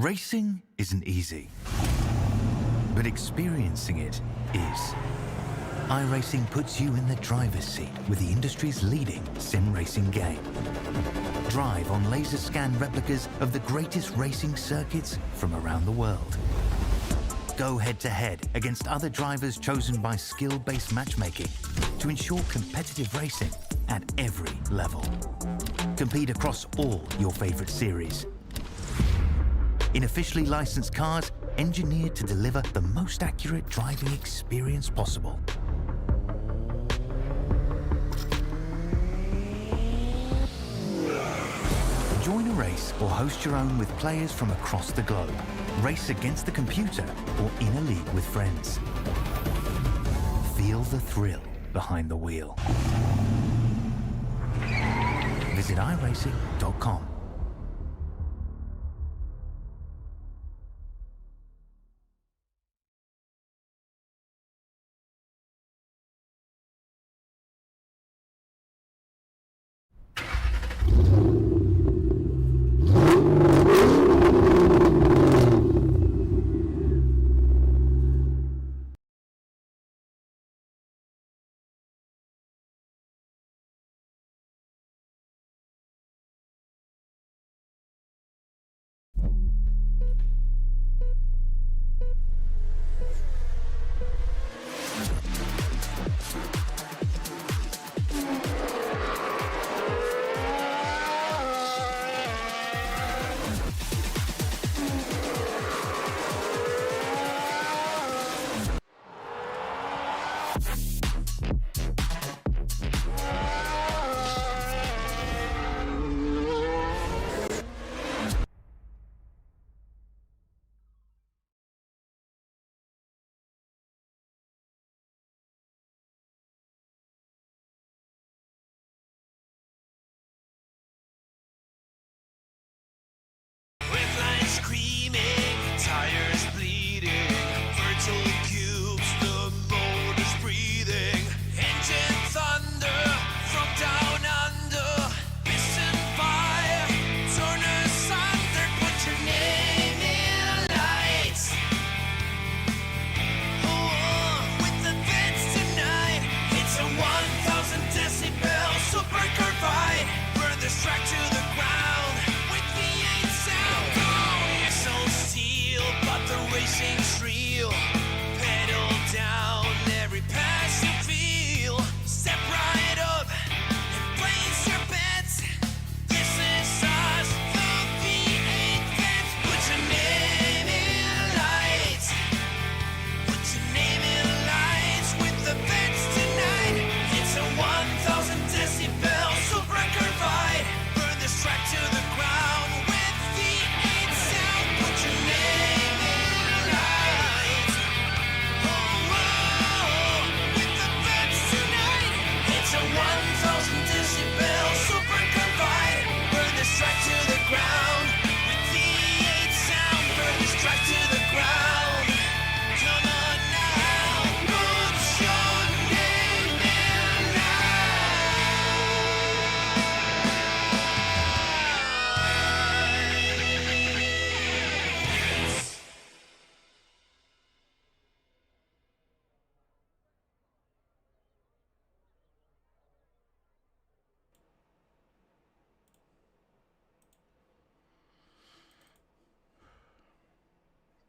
Racing isn't easy, but experiencing it is. iRacing puts you in the driver's seat with the industry's leading sim racing game. Drive on laser scan replicas of the greatest racing circuits from around the world. Go head-to-head against other drivers chosen by skill-based matchmaking to ensure competitive racing at every level. Compete across all your favorite series. In officially licensed cars, engineered to deliver the most accurate driving experience possible. Join a race or host your own with players from across the globe. Race against the computer or in a league with friends. Feel the thrill behind the wheel. Visit iRacing.com.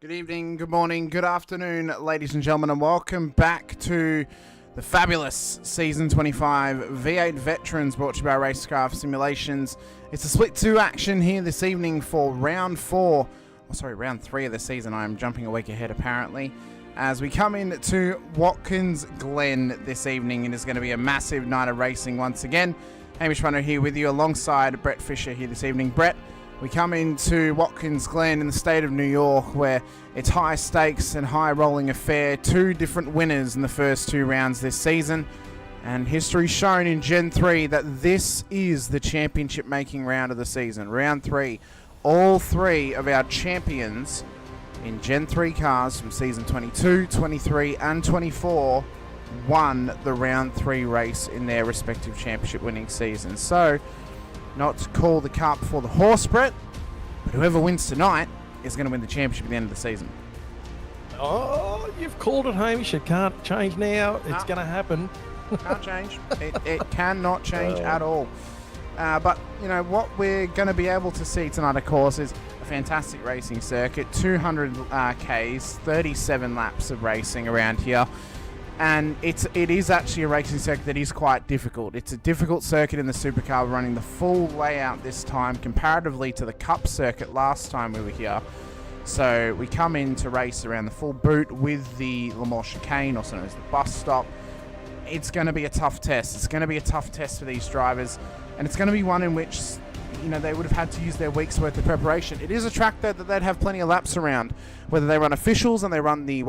Good evening, good morning, good afternoon, ladies and gentlemen, and welcome back to the fabulous Season 25 V8 Veterans brought to you by Racekraft Simulations. It's a split 2 action here this evening for round 3 of the season. I'm jumping a week ahead apparently. As we come in to Watkins Glen this evening, it is going to be a massive night of racing once again. Hamish Munro here with you alongside Brett Fisher here this evening. Brett, we come into Watkins Glen in the state of New York where it's high stakes and high rolling affair. 2 different winners in the first 2 rounds this season. And history's shown in Gen 3 that this is the championship making round of the season. Round 3. All 3 of our champions in Gen 3 cars from Season 22, 23 and 24 won the round 3 race in their respective championship winning seasons. So, not to call the cart before the horse, Brett, but whoever wins tonight is going to win the championship at the end of the season. Oh, you've called it, Hamish. It can't change now. It's going to happen. Can't change. It cannot change at all. But, you know, what we're going to be able to see tonight, of course, is a fantastic racing circuit. 200 Ks, 37 laps of racing around here. And it is actually a racing circuit that is quite difficult. It's a difficult circuit in the supercar, running the full layout this time comparatively to the Cup circuit last time we were here. So we come in to race around the full boot with the Lamore chicane, also known as the bus stop. It's going to be a tough test. It's going to be a tough test for these drivers, and it's going to be one in which, you know, they would have had to use their week's worth of preparation. It is a track that they'd have plenty of laps around, whether they run officials and they run the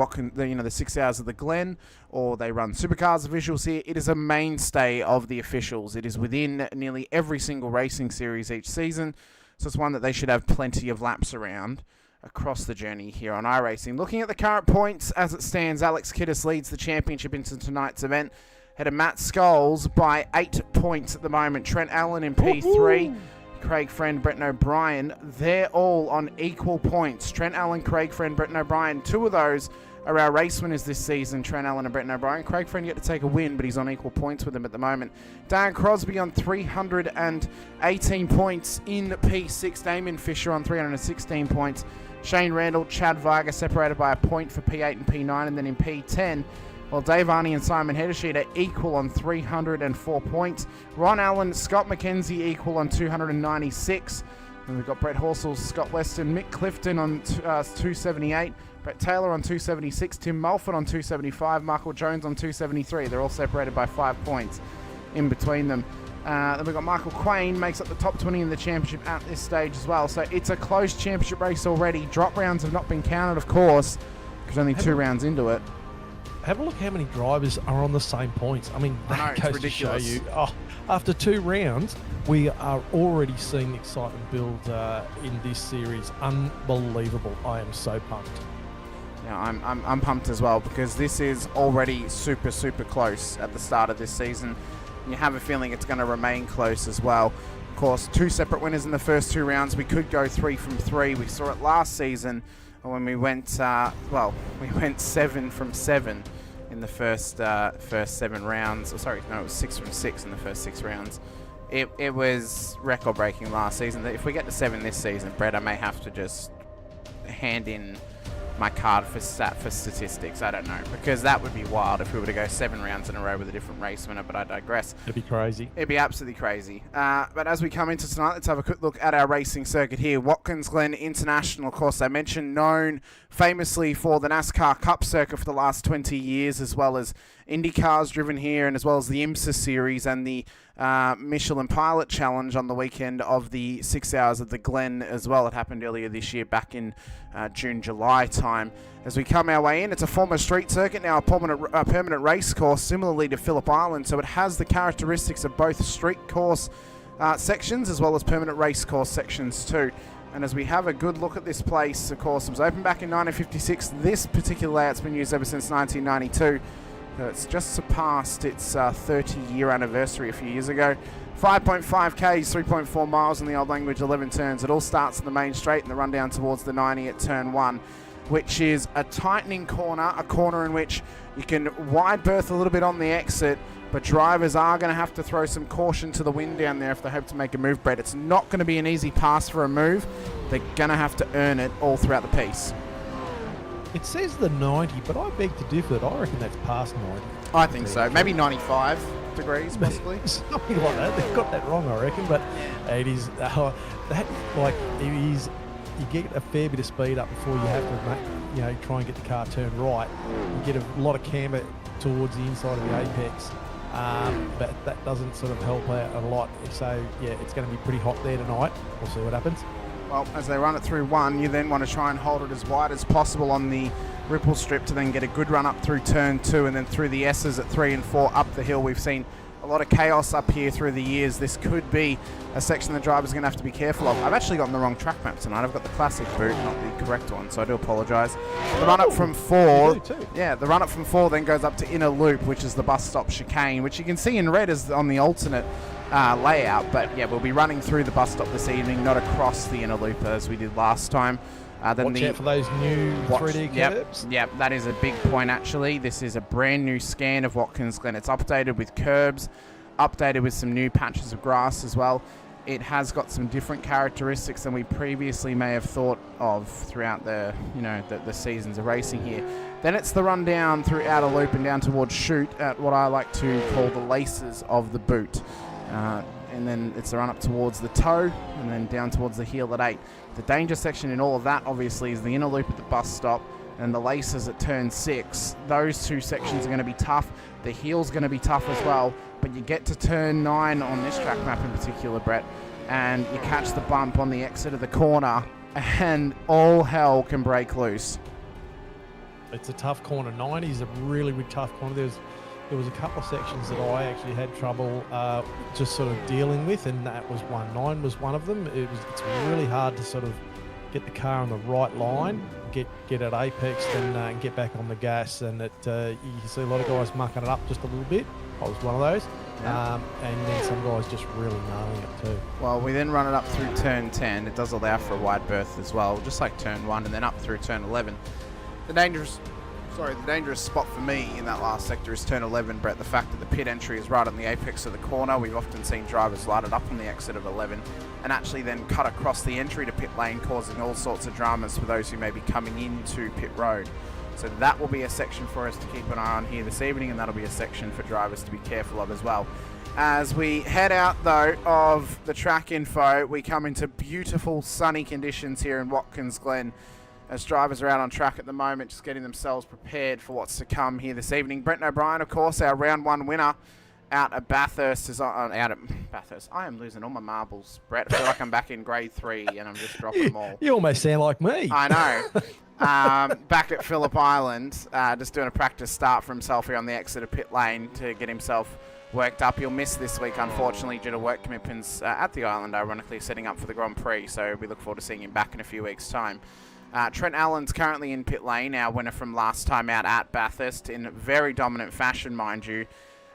6 hours of the Glen, or they run supercars officials here. It is a mainstay of the officials. It is within nearly every single racing series each season, so it's one that they should have plenty of laps around across the journey here on iRacing. Looking at the current points as it stands, Alex Kiddis leads the championship into tonight's event, ahead of Matt Scholes by 8 points at the moment. Trent Allen in P3, Craig Friend, Bretton O'Brien, they're all on equal points. Trent Allen, Craig Friend, Bretton O'Brien, 2 of those are our race winners this season, Trent Allen and Bretton O'Brien. Craig Friend yet to take a win, but he's on equal points with them at the moment. Dan Crosby on 318 points in P6. Damien Fisher on 316 points. Shane Randall, Chad Varga separated by a point for P8 and P9, and then in P10, while Dave Arney and Simon Heddersheet are equal on 304 points. Ron Allen, Scott McKenzie equal on 296. And we've got Brett Horsell, Scott Weston, Mick Clifton on 278. Brett Taylor on 276. Tim Mulford on 275. Michael Jones on 273. They're all separated by 5 points in between them. Then we've got Michael Quain, makes up the top 20 in the championship at this stage as well. So it's a close championship race already. Drop rounds have not been counted, of course, because only 2 rounds into it. Have a look how many drivers are on the same points. I mean, that goes to show you. Oh, after 2 rounds, we are already seeing excitement build in this series. Unbelievable. I am so pumped. Yeah, I'm pumped as well, because this is already super, super close at the start of this season. You have a feeling it's going to remain close as well. Of course, 2 separate winners in the first 2 rounds. We could go 3 from 3. We saw it last season when we went, we went 7 from 7 in the first 7 rounds. Oh, sorry, no, it was 6 from 6 in the first 6 rounds. It was record-breaking last season. If we get to 7 this season, Brett, I may have to just hand in my card for statistics. I don't know, because that would be wild if we were to go 7 rounds in a row with a different race winner, but I digress. It'd be crazy. It'd be absolutely crazy. But as we come into tonight, let's have a quick look at our racing circuit here. Watkins Glen International, of course, I mentioned, known famously for the NASCAR Cup circuit for the last 20 years, as well as Indy cars driven here, and as well as the IMSA series and the Michelin Pilot Challenge on the weekend of the 6 hours of the Glen as well. It happened earlier this year, back in June, July time. As we come our way in, it's a former street circuit, now a permanent race course, similarly to Phillip Island, so it has the characteristics of both street course sections as well as permanent race course sections too. And as we have a good look at this place, of course, it was opened back in 1956. This particular layout's been used ever since 1992. It's just surpassed its 30-year anniversary a few years ago. 5.5 Ks, 3.4 miles in the old language, 11 turns. It all starts in the main straight and the run down towards the 90 at turn 1, which is a tightening corner, a corner in which you can wide berth a little bit on the exit, but drivers are going to have to throw some caution to the wind down there if they hope to make a move, Brett. It's not going to be an easy pass for a move. They're going to have to earn it all throughout the piece. It says the 90, but I beg to differ. I reckon that's past 90. I think so. Maybe 95 degrees, possibly. Something like that. They've got that wrong, I reckon. But it is it is. You get a fair bit of speed up before you have to, try and get the car turned right. You get a lot of camber towards the inside of the apex, but that doesn't sort of help out a lot. So yeah, it's going to be pretty hot there tonight. We'll see what happens. Well, as they run it through 1, you then want to try and hold it as wide as possible on the ripple strip to then get a good run up through turn 2 and then through the S's at 3 and 4 up the hill. We've seen a lot of chaos up here through the years. This could be a section the driver's going to have to be careful of. I've actually gotten the wrong track map tonight. I've got the classic boot, not the correct one, so I do apologise. The run up from 4, the run up from 4 then goes up to inner loop, which is the bus stop chicane, which you can see in red as on the alternate layout. But yeah, we'll be running through the bus stop this evening, not across the inner loop as we did last time. Watch out for those new 3D curbs. Yep, that is a big point actually. This is a brand new scan of Watkins Glen. It's updated with curbs, updated with some new patches of grass as well. It has got some different characteristics than we previously may have thought of throughout the seasons of racing here. Then it's the run down through outer loop and down towards chute at what I like to call the laces of the boot. And then it's the run up towards the toe and then down towards the heel at 8. The danger section in all of that obviously is the inner loop at the bus stop and the laces at turn 6. Those two sections are going to be tough. The heel's going to be tough as well. But you get to turn 9 on this track map in particular, Brett, and you catch the bump on the exit of the corner and all hell can break loose. It's a tough corner. 90 is a really, really tough corner. There was a couple of sections that I actually had trouble just sort of dealing with, and that was one. 9 was one of them. It's really hard to sort of get the car on the right line, get at apex, and get back on the gas. And you can see a lot of guys mucking it up just a little bit. I was one of those. Yeah. And then some guys just really nailing it too. Well, we then run it up through turn 10. It does allow for a wide berth as well, just like turn 1, and then up through turn 11. The dangerous spot for me in that last sector is turn 11, Brett. The fact that the pit entry is right on the apex of the corner. We've often seen drivers light it up on the exit of 11 and actually then cut across the entry to pit lane, causing all sorts of dramas for those who may be coming into pit road. So that will be a section for us to keep an eye on here this evening, and that'll be a section for drivers to be careful of as well. As we head out, though, of the track info, we come into beautiful sunny conditions here in Watkins Glen as drivers are out on track at the moment, just getting themselves prepared for what's to come here this evening. Brent O'Brien, of course, our round 1 winner out at Bathurst. I am losing all my marbles, Brett. I feel like I'm back in grade 3 and I'm just dropping them all. You almost sound like me. I know. Back at Phillip Island, just doing a practice start for himself here on the exit of pit lane to get himself worked up. He'll miss this week, unfortunately, due to work commitments at the island, ironically setting up for the Grand Prix, so we look forward to seeing him back in a few weeks' time. Trent Allen's currently in pit lane, our winner from last time out at Bathurst, in very dominant fashion, mind you.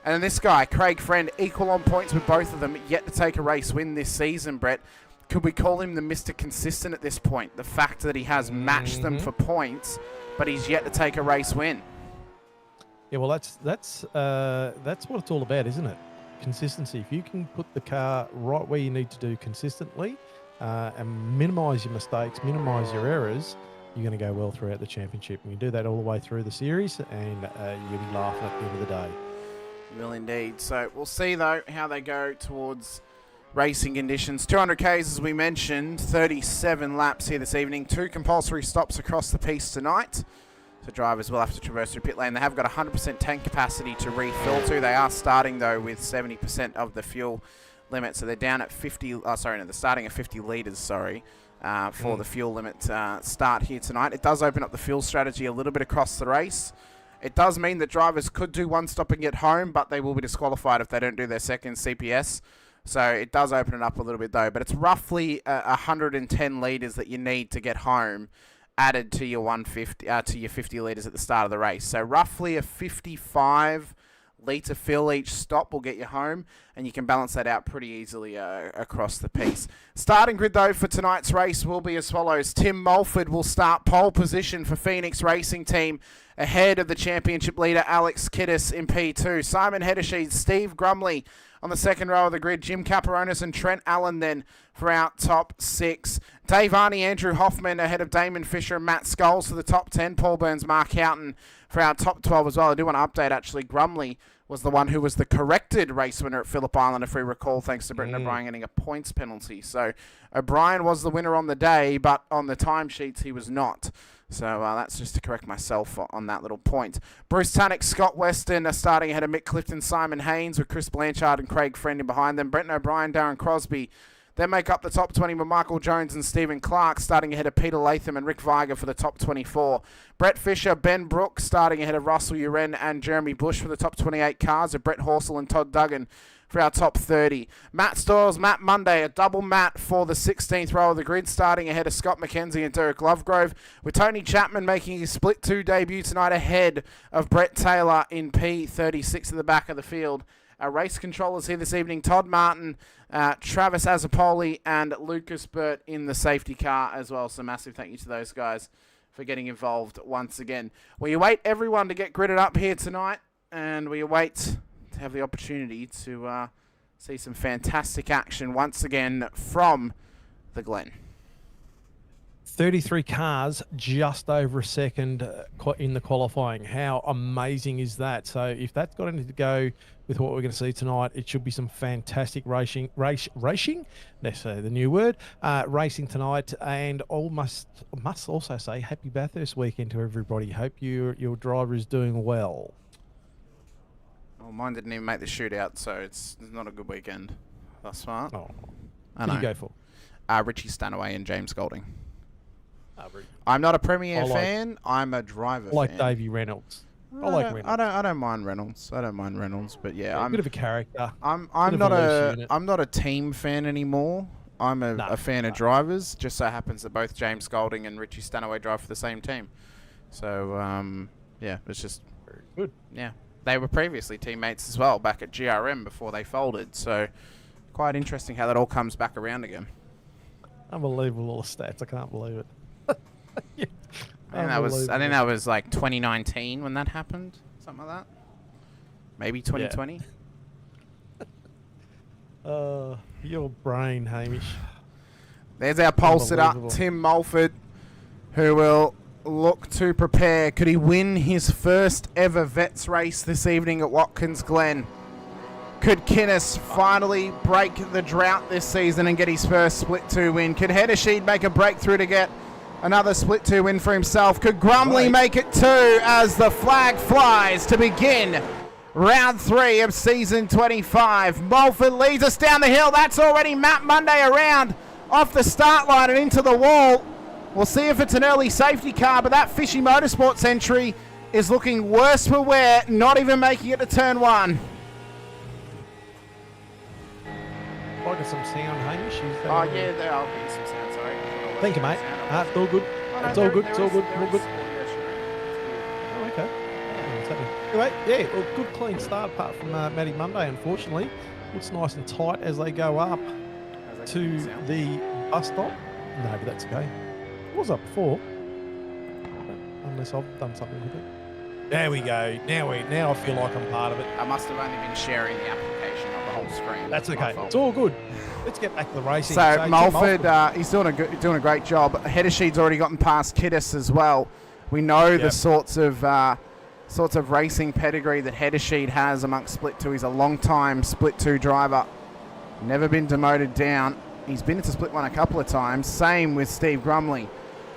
And then this guy, Craig Friend, equal on points with both of them, yet to take a race win this season, Brett. Could we call him the Mr. Consistent at this point? The fact that he has matched them for points, but he's yet to take a race win. Yeah, well, that's what it's all about, isn't it? Consistency. If you can put the car right where you need to do consistently and minimise your mistakes, minimise your errors, you're going to go well throughout the championship. And you do that all the way through the series, and you'll be laughing at the end of the day. You will indeed. So we'll see, though, how they go towards racing conditions. 200 Ks, as we mentioned, 37 laps here this evening. 2 compulsory stops across the piece tonight. So drivers will have to traverse through pit lane. They have got 100% tank capacity to refill to. They are starting, though, with 70% of the fuel limit. So they're down at 50, they're starting at 50 litres, for the fuel limit start here tonight. It does open up the fuel strategy a little bit across the race. It does mean that drivers could do one stop and get home, but they will be disqualified if they don't do their second CPS. So it does open it up a little bit, though. But it's roughly 110 litres that you need to get home, added to your 150 to your 50 litres at the start of the race. So roughly a 55 litre fill each stop will get you home, and you can balance that out pretty easily across the piece. Starting grid, though, for tonight's race will be as follows. Tim Mulford will start pole position for Phoenix Racing Team, ahead of the championship leader Alex Kiddis in P2. Simon Hedesheed, Steve Grumley on the second row of the grid. Jim Caparonis and Trent Allen then for our top 6. Dave Arney, Andrew Hoffman ahead of Damon Fisher and Matt Scholes for the top 10. Paul Burns, Mark Houghton for our top 12 as well. I do want to update, actually, Grumley was the one who was the corrected race winner at Phillip Island, if we recall, thanks to Brenton O'Brien getting a points penalty. So O'Brien was the winner on the day, but on the timesheets he was not. So that's just to correct myself on that little point. Bruce Tannock, Scott Weston are starting ahead of Mick Clifton, Simon Haynes with Chris Blanchard and Craig Friend in behind them. Brenton O'Brien, Darren Crosby then make up the top 20 with Michael Jones and Stephen Clark starting ahead of Peter Latham and Rick Viger for the top 24. Brett Fisher, Ben Brooks starting ahead of Russell Uren and Jeremy Bush for the top 28 cars, with Brett Horsell and Todd Duggan for our top 30. Matt Stoyles, Matt Monday, a double Matt for the 16th row of the grid, starting ahead of Scott McKenzie and Derek Lovegrove, with Tony Chapman making his split 2 debut tonight ahead of Brett Taylor in P36 at the back of the field. Our race controllers here this evening, Todd Martin, Travis Azapoli, and Lucas Burt in the safety car as well. So massive thank you to those guys for getting involved once again. We await everyone to get gridded up here tonight, and we await to have the opportunity to see some fantastic action once again from the Glen. 33 cars, just over a second in the qualifying. How amazing is that? So if that's got anything to go with what we're going to see tonight, it should be some fantastic racing. Let's say the new word, racing tonight. And must also say happy Bathurst weekend to everybody. Hope your driver is doing well. Well, mine didn't even make the shootout, so it's not a good weekend thus far. Oh, I who know. do you go for? Richie Stanaway and James Golding. I'm not a Premier fan. I'm a driver fan. Like Davey Reynolds. I like Reynolds. I don't mind Reynolds. But yeah, I'm a bit of a character. I'm not a team fan anymore. I'm a fan of drivers. Just so happens that both James Golding and Richie Stanaway drive for the same team. So yeah, it's just very good. Yeah, they were previously teammates as well back at GRM before they folded. So quite interesting how that all comes back around again. Unbelievable all the stats. I can't believe it. Yeah. I think that was like 2019 when that happened, something like that. Maybe 2020. Your brain, Hamish. There's our pole sitter, Tim Mulford, who will look to prepare. Could he win his first ever Vets race this evening at Watkins Glen? Could Kinnis finally break the drought this season and get his first Split 2 win? Could Hedesheed make a breakthrough to get another Split 2 win for himself? Could Grumley make it 2 as the flag flies to begin round 3 of season 25? Mulford leads us down the hill. That's already Matt Monday around off the start line and into the wall. We'll see if it's an early safety car, but that Fishy Motorsports entry is looking worse for wear, not even making it to turn 1. I got some sound, Hamish. Oh, yeah, there'll be some sound, sorry. Thank you, mate. It's all good. It's all good. It's all good. All good. Oh, okay. Anyway, yeah, well, good clean start apart from Matty Monday, unfortunately. Looks nice and tight as they go up to the bus stop. No, but that's okay. It was up before. Unless I've done something with it. There we go. Now I feel like I'm part of it. I must have only been sharing the application of the whole screen. That's okay. It's all good. Let's get back to the racing. So Mulford, he's doing a great job. Hedesheed's already gotten past Kiddis as well. We know the sorts of racing pedigree that Hedesheed has amongst Split 2. He's a long-time Split 2 driver. Never been demoted down. He's been into Split 1 a couple of times. Same with Steve Grumley,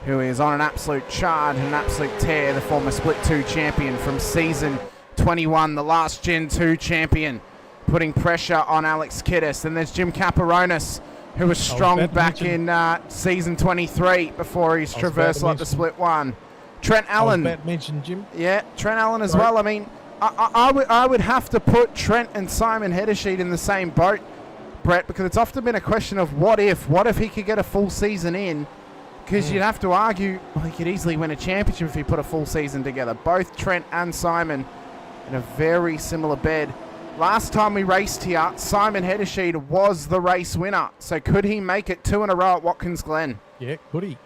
who is on an absolute chart and an absolute tear, the former Split 2 champion from season 21, the last Gen 2 champion, putting pressure on Alex Kiddis. Then there's Jim Caperonis, who was strong back in season 23 before his traversal up to Split 1. Trent Allen. I was about to mention Jim. Yeah, Trent Allen as well. I mean, I would have to put Trent and Simon Hedesheed in the same boat, Brett, because it's often been a question of what if he could get a full season in, because you'd have to argue, well, he could easily win a championship if he put a full season together. Both Trent and Simon in a very similar bed. Last time we raced here, Simon Hedesheed was the race winner. So could he make it 2 in a row at Watkins Glen? Yeah, could he?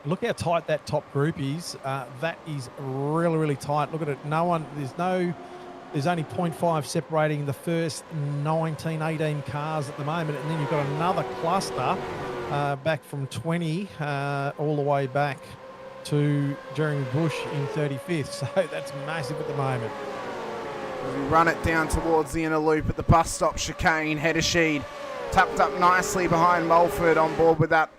Look how tight that top group is. That is really, really tight. Look at it. There's only 0.5 separating the first 19, 18 cars at the moment. And then you've got another cluster back from 20 all the way back to Jeremy Bush in 35th. So that's massive at the moment. We run it down towards the inner loop at the bus stop chicane. Hedesheed tucked up nicely behind Mulford on board with that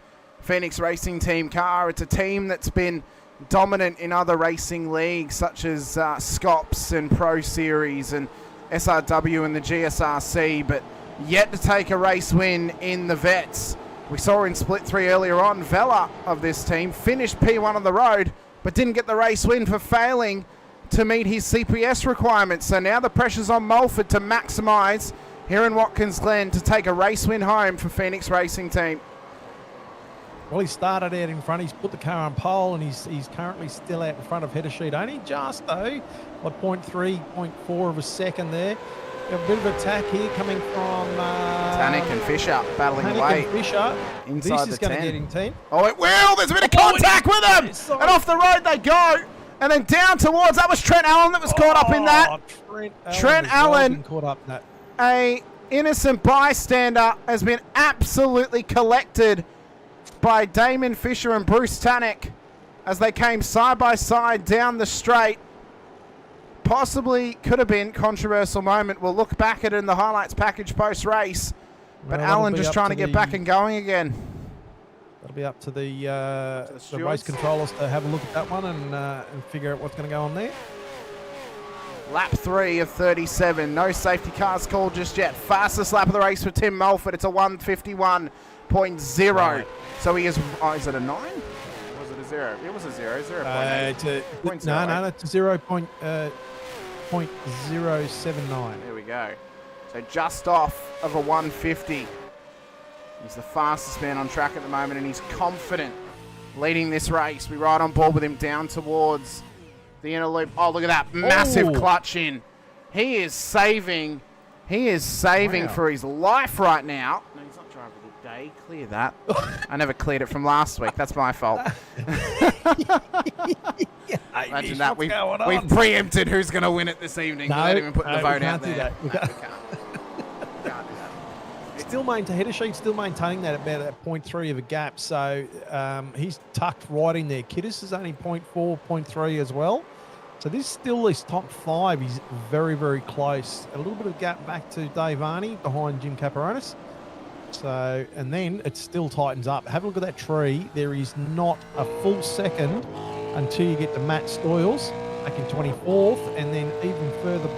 Phoenix Racing Team car. It's a team that's been dominant in other racing leagues such as Scops and Pro Series and SRW and the GSRC, but yet to take a race win in the Vets. We saw in Split 3 earlier on, Vela of this team finished P1 on the road, but didn't get the race win for failing to meet his CPS requirements. So now the pressure's on Mulford to maximise here in Watkins Glen to take a race win home for Phoenix Racing Team. Well, he started out in front. He's put the car on pole, and he's currently still out in front of Hedesheed. Only just, though, by 0.3, 0.4 of a second there. a bit of attack here coming from Tanik and Fisher battling Tanik away. and Fisher. Inside This is the going to 10. get in 10. Oh, it will. There's a bit of contact with them. And off the road they go. And then down towards, that was Trent Allen that was caught up in that. Trent Allen, caught up in that. a innocent bystander, has been absolutely collected by Damon Fisher and Bruce Tanik as they came side by side down the straight. Possibly could have been controversial moment. We'll look back at it in the highlights package post-race. But Well, Allen that'll be just up trying to to get the- back and going again. That'll be up to the race stewards. controllers to have a look at that one and figure out what's going to go on there. Lap 3 of 37. No safety cars called just yet. Fastest lap of the race for Tim Mulford. It's a 1:51.0. Right. So he is... Oh, is it a 9? Or was it a 0? It was a 0. 0.8. It's a, 0.08. no, it's a 0.079. There we go. So just off of a 150. He's the fastest man on track at the moment, and he's confident leading this race. We ride on board with him down towards the inner loop. Oh, look at that massive clutch in. He is saving. He is saving Wow. for his life right now. No, he's not driving the day. Clear that. I never cleared it from last week. That's my fault. Imagine that. We've preempted who's going to win it this evening without even putting the vote out there. We can't do that. Still maintaining that about a 0.3 of a gap. So he's tucked right in there. Kiddis is only 0.4, 0.3 as well. So this still is top 5. He's very, very close. A little bit of gap back to Dave Arney behind Jim Caparonis. So, and then it still tightens up. Have a look at that tree. There is not a full second until you get to Matt Stoyles back in 24th, and then even further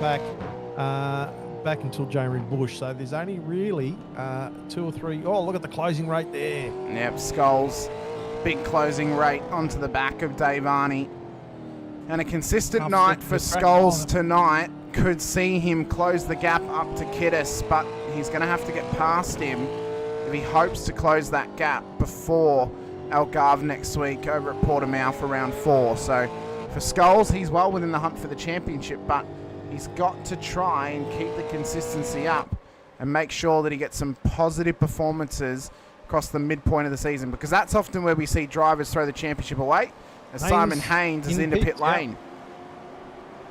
back until Jamie Bush. So there's only really 2 or 3. Oh, look at the closing rate there. Yep, Skulls. Big closing rate onto the back of Dave Arney. And a consistent night for Skulls tonight could see him close the gap up to Kiddis, but he's going to have to get past him if he hopes to close that gap before Algarve next week over at Portimao for round 4. So for Skulls, he's well within the hunt for the championship, but he's got to try and keep the consistency up and make sure that he gets some positive performances across the midpoint of the season, because that's often where we see drivers throw the championship away, as Simon Haynes is into pit lane. Yeah.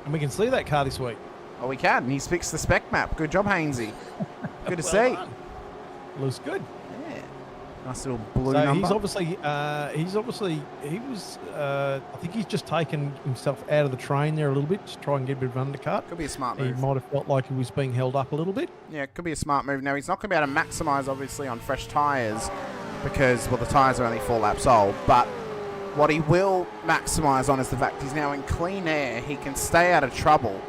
And we can see that car this week. Oh, we can. He's fixed the spec map. Good job, Hainesy. Good to see. Done. Looks good. Yeah. Nice little blue So number. he was, I think he's just taken himself out of the train there a little bit to try and get a bit of undercut. Could be a smart He move. might have felt like he was being held up a little bit. Yeah, it could be a smart move. Now, he's not going to be able to maximise, obviously, on fresh tyres because, well, the tyres are only 4 laps old, but what he will maximise on is the fact he's now in clean air. He can stay out of trouble,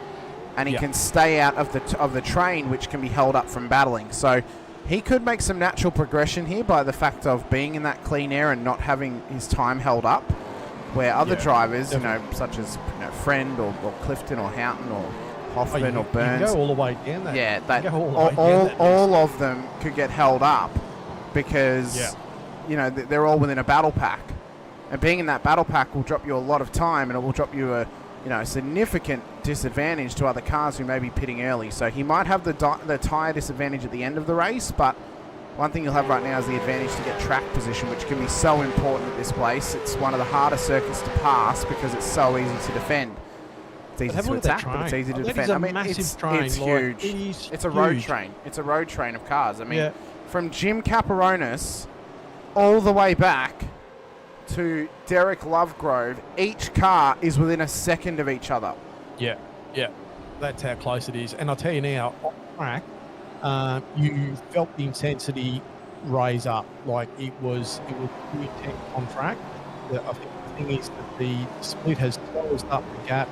and he can stay out of the train, which can be held up from battling. So he could make some natural progression here by the fact of being in that clean air and not having his time held up, where other drivers, definitely. such as Friend or Clifton or Houghton or Hoffman or Burns, You can go all the way down that. yeah, all of them could get held up because they're all within a battle pack, and being in that battle pack will drop you a lot of time, and it will drop you a significant disadvantage to other cars who may be pitting early. So he might have the tyre disadvantage at the end of the race, but one thing you'll have right now is the advantage to get track position, which can be so important at this place. It's one of the hardest circuits to pass because it's so easy to defend. It's easy to attack, but it's easy to defend. I mean, it's huge. It's a road train. It's a road train of cars. I mean, from Jim Caparonis all the way back to Derek Lovegrove, each car is within a second of each other. Yeah. That's how close it is. And I'll tell you now, on track, you felt the intensity raise up. Like it was pretty intense on track. I think the thing is that the split has closed up the gap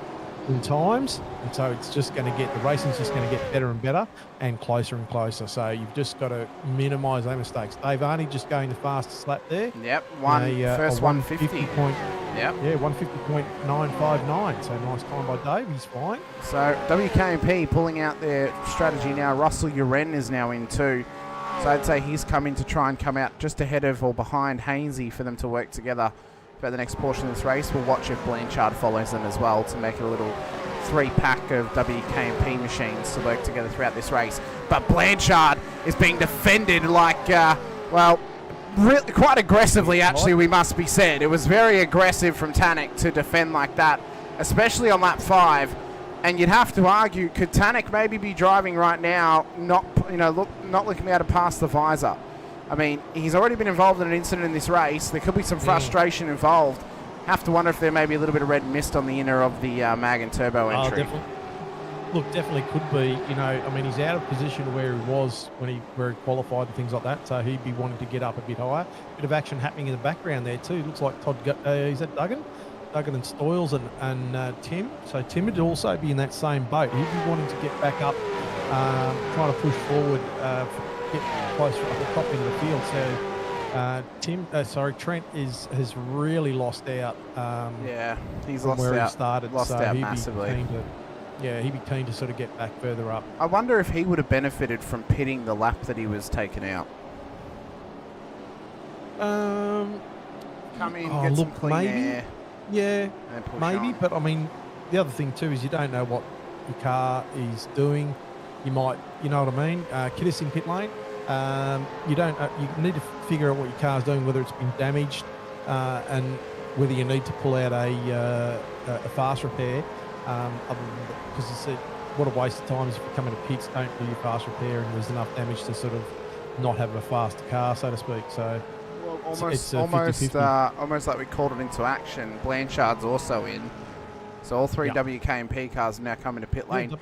in times, and so it's just going to get, the racing's just going to get better and better and closer. So you've just got to minimise those mistakes. Dave Arney just going the fastest lap there. Yep, first 150. Yeah, 150.959. So nice time by Dave. He's flying. So WKMP pulling out their strategy now. Russell Uren is now in too. So I'd say he's coming to try and come out just ahead of or behind Hainesy for them to work together for the next portion of this race. We'll watch if Blanchard follows them as well to make it a little three-pack of WKMP machines to work together throughout this race. But Blanchard is being defended like, well, really quite aggressively, actually, we must be said. It was very aggressive from Tanek to defend like that, especially on lap 5. And you'd have to argue, could Tanek maybe be driving right now, not looking able to pass the visor? I mean, he's already been involved in an incident in this race. There could be some frustration involved. Have to wonder if there may be a little bit of red mist on the inner of the mag and turbo entry. Definitely could be. I mean, he's out of position where he was where he qualified and things like that. So he'd be wanting to get up a bit higher. Bit of action happening in the background there too. Looks like is that Duggan? Duggan and Stoyles and Tim. So Tim would also be in that same boat. He'd be wanting to get back up, trying to push forward, get closer at the top end of the field. So Trent has really lost out. Yeah, he's from lost where out. He started. Lost out massively. He'd be keen to sort of get back further up. I wonder if he would have benefited from pitting the lap that he was taken out. Come in, get some clean air. Yeah, maybe. On. But I mean, the other thing too is you don't know what your car is doing. You might, you know what I mean? Kiddis in pit lane. You don't. You need to figure out what your car's doing, whether it's been damaged, and whether you need to pull out a fast repair. Because you said, what a waste of time is if you come into pits, don't do your fast repair, and there's enough damage to sort of not have a faster car, so to speak. So. Almost like we called it into action. Blanchard's also in, so all three WKMP cars are now coming to pit lane.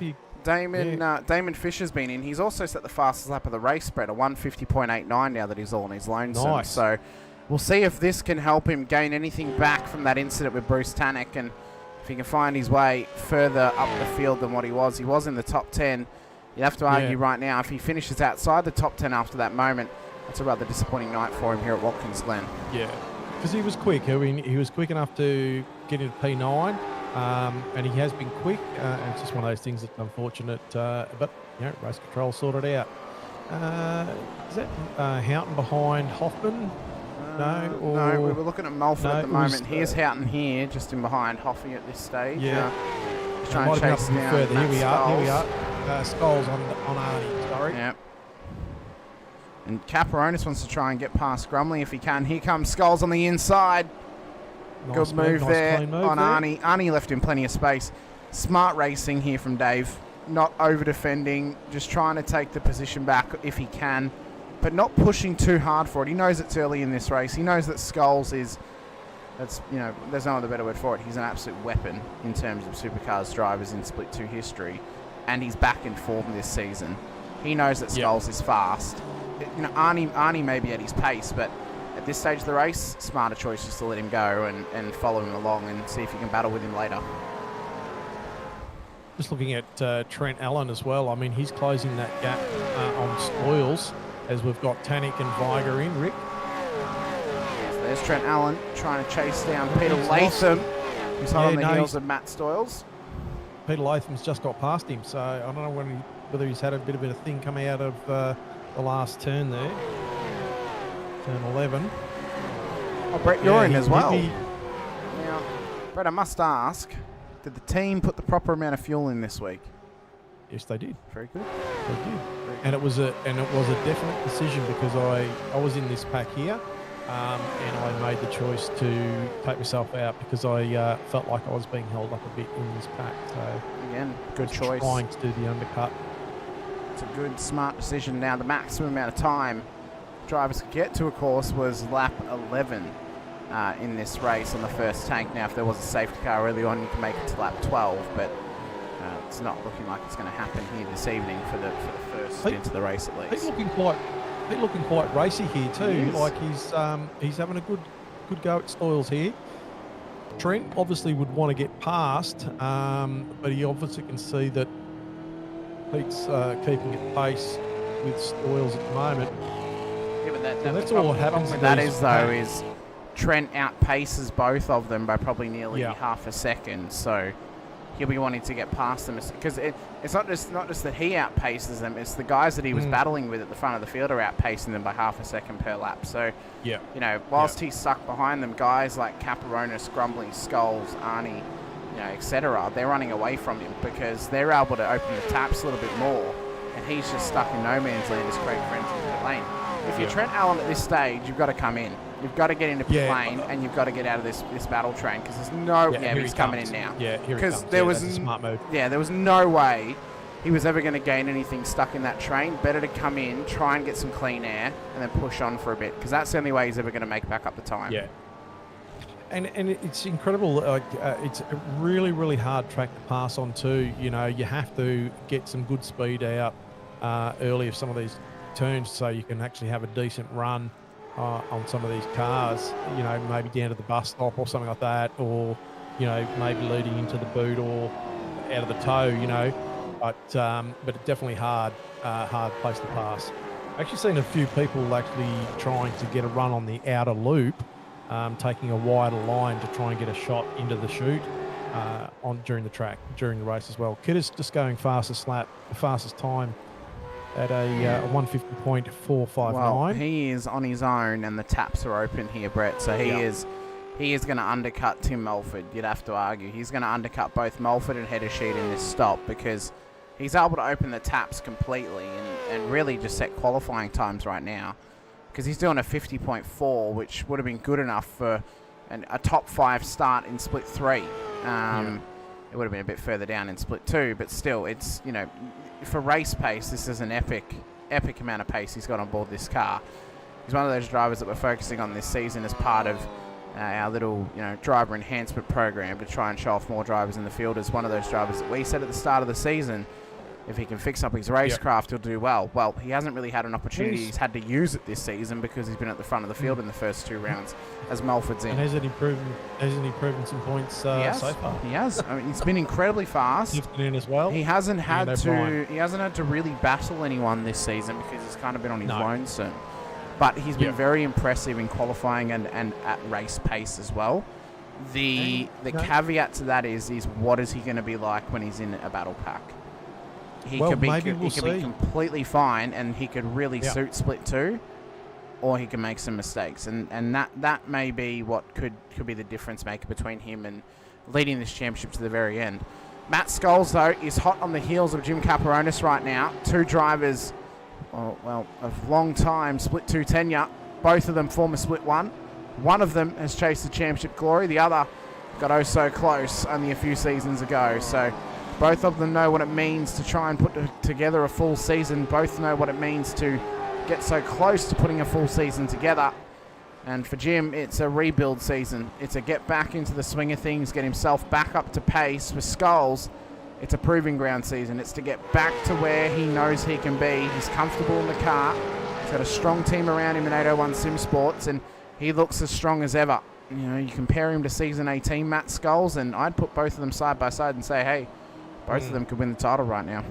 Damon Fisher's been in. He's also set the fastest lap of the race spread, a 150.89 now that he's all on his lonesome. Nice. So we'll see if this can help him gain anything back from that incident with Bruce Tanek, and if he can find his way further up the field than what he was. He was in the top 10. You have to argue right now, if he finishes outside the top 10 after that moment, that's a rather disappointing night for him here at Watkins Glen. Yeah, because he was quick. I mean, he was quick enough to get into P9, and he has been quick. And it's just one of those things that's unfortunate. But, race control sorted out. Is that Houghton behind Hoffman? No, we were looking at Mulford at the moment. Here's Houghton here, just in behind Hoffy at this stage. Yeah. Trying to chase down further. Here we are. Scholes on Arnie, sorry. Yeah. And Caperonis wants to try and get past Grumley if he can. Here comes Scholes on the inside. Good move there on Arnie. Arnie left him plenty of space. Smart racing here from Dave. Not over-defending, just trying to take the position back if he can, but not pushing too hard for it. He knows it's early in this race. He knows that Scholes is, there's no other better word for it. He's an absolute weapon in terms of supercars drivers in Split 2 history, and he's back in form this season. He knows that Scholes is fast. Arnie may be at his pace, but at this stage of the race, smarter choice just to let him go and follow him along and see if you can battle with him later. Just looking at Trent Allen as well. I mean, he's closing that gap on spoils as we've got Tanek and Viger in. Rick? So there's Trent Allen trying to chase down Peter Latham, who's hot on the heels of Matt Stoyles. Peter Latham's just got past him, so I don't know whether he's had a bit of a thing coming out of the last turn there. Turn 11. Oh, Brett, you're in as well. Now, Brett, I must ask, did the team put the proper amount of fuel in this week? Yes, they did. Very good. They did. And it was a definite decision because I was in this pack here, and I made the choice to take myself out because I felt like I was being held up a bit in this pack. So again, good choice. Trying to do the undercut. It's a good, smart decision. Now, the maximum amount of time drivers could get to a course was lap 11 in this race on the first tank. Now, if there was a safety car early on, you can make it to lap 12, but it's not looking like it's going to happen here this evening for the first stint of the race at least. He's looking quite racy here too. Like he's having a good go at Stoyles here. Trent obviously would want to get past, but he obviously can see that Pete's keeping at pace with Stoyles at the moment. Yeah, but that's all that happens. With that is Trent outpaces both of them by probably nearly half a second. So he'll be wanting to get past them because it's not just that he outpaces them; it's the guys that he was battling with at the front of the field are outpacing them by half a second per lap. So whilst he's stuck behind them, guys like Caperonis, Grumbly, Scholes, Arnie, etc., they're running away from him because they're able to open the taps a little bit more, and he's just stuck in no man's land as Craig Friends in the pit lane. If you're Trent Allen at this stage, you've got to come in. You've got to get into pit lane, and you've got to get out of this battle train because there's no. He's coming in now. Yeah, here he comes. There was that's a smart move. Yeah, there was no way he was ever going to gain anything stuck in that train. Better to come in, try and get some clean air, and then push on for a bit because that's the only way he's ever going to make back up the time. Yeah. And it's incredible. It's a really, really hard track to pass on too. You have to get some good speed out early of some of these turns so you can actually have a decent run on some of these cars. Maybe down to the bus stop or something like that, or maybe leading into the boot or out of the toe. But it's definitely hard place to pass. I've actually seen a few people actually trying to get a run on the outer loop. Taking a wider line to try and get a shot into the chute during the race as well. Kittis just going fastest time at a 150.459. Well, he is on his own, and the taps are open here, Brett. So he is going to undercut Tim Mulford. You'd have to argue he's going to undercut both Mulford and Heddersheet in this stop because he's able to open the taps completely and really just set qualifying times right now. Because he's doing a 50.4, which would have been good enough for a top 5 start in split 3. It would have been a bit further down in split 2, but still, it's, for race pace, this is an epic amount of pace he's got on board this car. He's one of those drivers that we're focusing on this season as part of our little, driver enhancement program to try and show off more drivers in the field. As one of those drivers that we said at the start of the season, if he can fix up his racecraft, he'll do well. Well, he hasn't really had an opportunity. He's had to use it this season because he's been at the front of the field in the first 2 rounds as Mulford's in. And hasn't he proven some points so far? He has. I mean, he's been incredibly fast. Lifted in as well. He hasn't had to really battle anyone this season because he's kind of been on his lonesome. But he's been very impressive in qualifying and at race pace as well. The caveat to that is what is he going to be like when he's in a battle pack? He could be completely fine, and he could really suit split 2, or he can make some mistakes, and that may be what could be the difference maker between him and leading this championship to the very end. Matt Scholes, though, is hot on the heels of Jim Caperonis right now. 2 drivers, of long time split 2 tenure. Both of them former split 1. One of them has chased the championship glory. The other got oh so close only a few seasons ago. So both of them know what it means to try and put together a full season. Both know what it means to get so close to putting a full season together. And for Jim, it's a rebuild season. It's a get back into the swing of things, get himself back up to pace. For Scholes, it's a proving ground season. It's to get back to where he knows he can be. He's comfortable in the car. He's got a strong team around him in 801 Sim Sports, and he looks as strong as ever. You compare him to season 18 Matt Scholes, and I'd put both of them side by side and say, hey, both of them could win the title right now.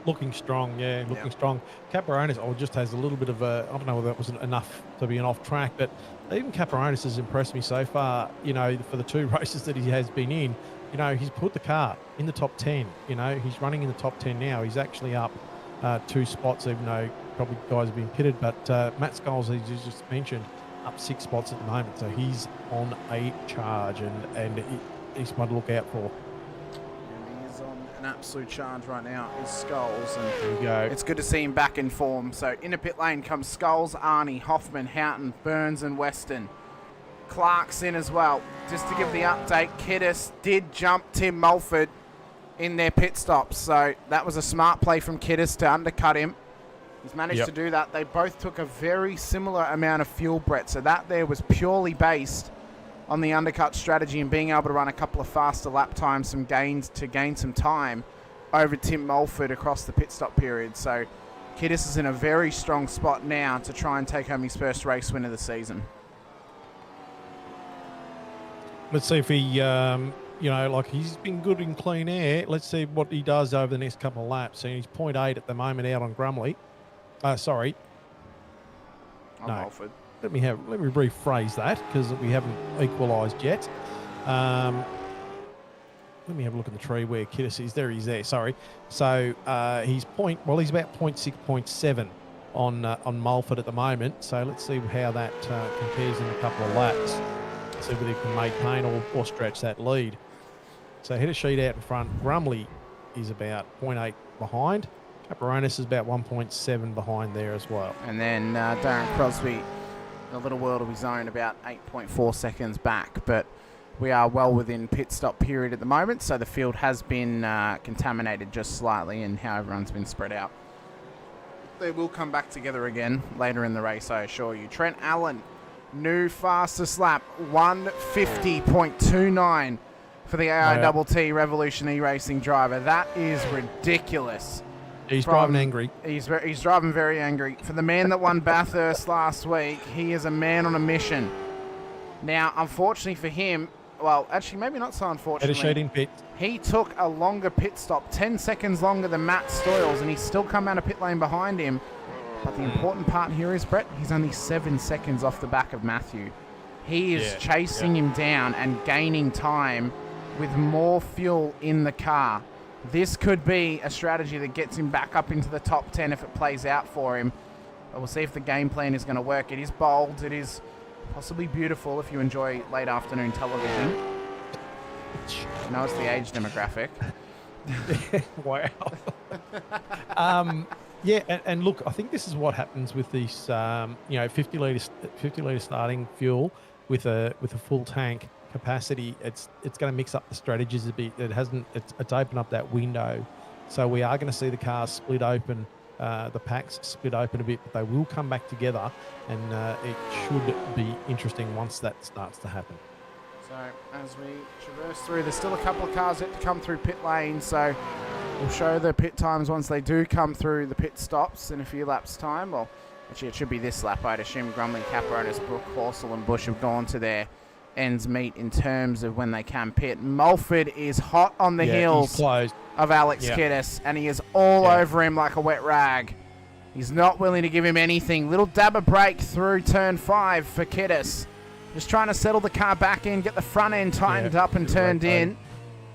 Looking strong, looking strong. Caperonis just has a little bit of I don't know whether that was enough to be an off track, but even Caperonis has impressed me so far, for the 2 races that he has been in. He's put the car in the top 10. He's running in the top 10 now. He's actually up 2 spots, even though probably guys have been pitted. But Matt Scholes, as you just mentioned, up 6 spots at the moment. So he's on a charge, and he's one to look out for. An absolute charge right now is Scholes, and there you go. It's good to see him back in form. So into pit lane comes Scholes, Arnie, Hoffman, Houghton, Burns and Weston. Clark's in as well. Just to give the update, Kiddis did jump Tim Mulford in their pit stops, so that was a smart play from Kiddis to undercut him. He's managed to do that. They both took a very similar amount of fuel, Brett, so that there was purely based on the undercut strategy and being able to run a couple of faster lap times, some gains to gain some time over Tim Mulford across the pit stop period. So Kiddis is in a very strong spot now to try and take home his first race win of the season. Let's see if he, he's been good in clean air. Let's see what he does over the next couple of laps. And he's 0.8 at the moment out on Grumley. Sorry. Mulford. Let me rephrase that because we haven't equalised yet. Let me have a look at the tree where Kiddis is. He's there. Sorry. So he's about 0.6, 0.7 on Mulford at the moment. So let's see how that compares in a couple of laps. See whether he can maintain or stretch that lead. So head of sheet out in front. Grumley is about 0.8 behind. Caperonis is about 1.7 behind there as well. And then Darren Crosby, a little world of his own, about 8.4 seconds back. But we are well within pit stop period at the moment, so the field has been contaminated just slightly in how everyone's been spread out. They will come back together again later in the race, I assure you. Trent Allen, new fastest lap, 150.29 for the AITT Revolution E-Racing driver. That is ridiculous. He's driving angry. He's driving very angry. For the man that won Bathurst last week, he is a man on a mission. Now, unfortunately for him, well, actually, maybe not so unfortunately. He took a longer pit stop, 10 seconds longer than Matt Stoyles, and he's still come out of pit lane behind him. But the important part here is, Brett, he's only 7 seconds off the back of Matthew. He is chasing him down and gaining time with more fuel in the car. This could be a strategy that gets him back up into the top 10 if it plays out for him. But we'll see if the game plan is going to work. It is bold. It is possibly beautiful if you enjoy late afternoon television. I know it's the age demographic. Wow. Yeah, and look, I think this is what happens with these, 50 litre starting fuel with a full tank capacity. It's going to mix up the strategies a bit. It's opened up that window, so we are going to see the cars split open, the packs split open a bit, but they will come back together, and it should be interesting once that starts to happen. So as we traverse through, there's still a couple of cars yet to come through pit lane, so we'll show the pit times once they do come through the pit stops in a few laps time. Well, actually it should be this lap. I'd assume Grumley, Caperonis, Brook, Horsell and Bush have gone to their ends meet in terms of when they can pit. Mulford is hot on the heels of Alex Kiddis, and he is all over him like a wet rag. He's not willing to give him anything. Little dab of brake through turn 5 for Kiddis. Just trying to settle the car back in, get the front end tightened up and turned in.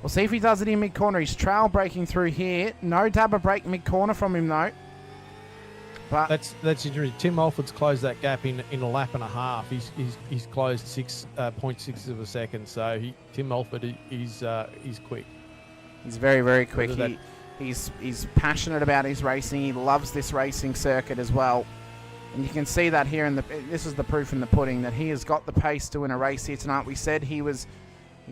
We'll see if he does it in mid-corner. He's trail braking through here. No dab of brake mid-corner from him, though. But that's interesting. Tim Mulford's closed that gap in a lap and a half. He's closed 6.6 of a second. So Tim Mulford is quick. He's very, very quick. He's passionate about his racing. He loves this racing circuit as well. And you can see that here this is the proof in the pudding that he has got the pace to win a race here tonight. We said he was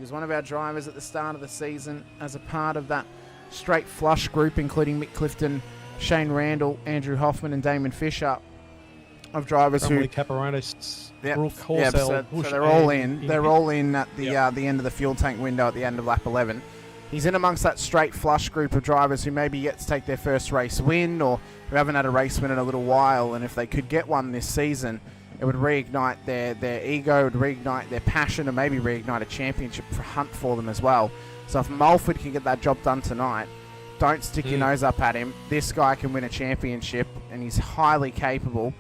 one of our drivers at the start of the season as a part of that straight flush group, including Mick Clifton, Shane Randall, Andrew Hoffman, and Damon Fisher, of drivers who Caperonis, so they're all in. They're all in at the end of the fuel tank window at the end of lap 11. He's in amongst that straight flush group of drivers who maybe yet to take their first race win, or who haven't had a race win in a little while. And if they could get one this season, it would reignite their ego, would reignite their passion, and maybe reignite a championship hunt for them as well. So if Mulford can get that job done tonight, don't stick your nose up at him. This guy can win a championship, and he's highly capable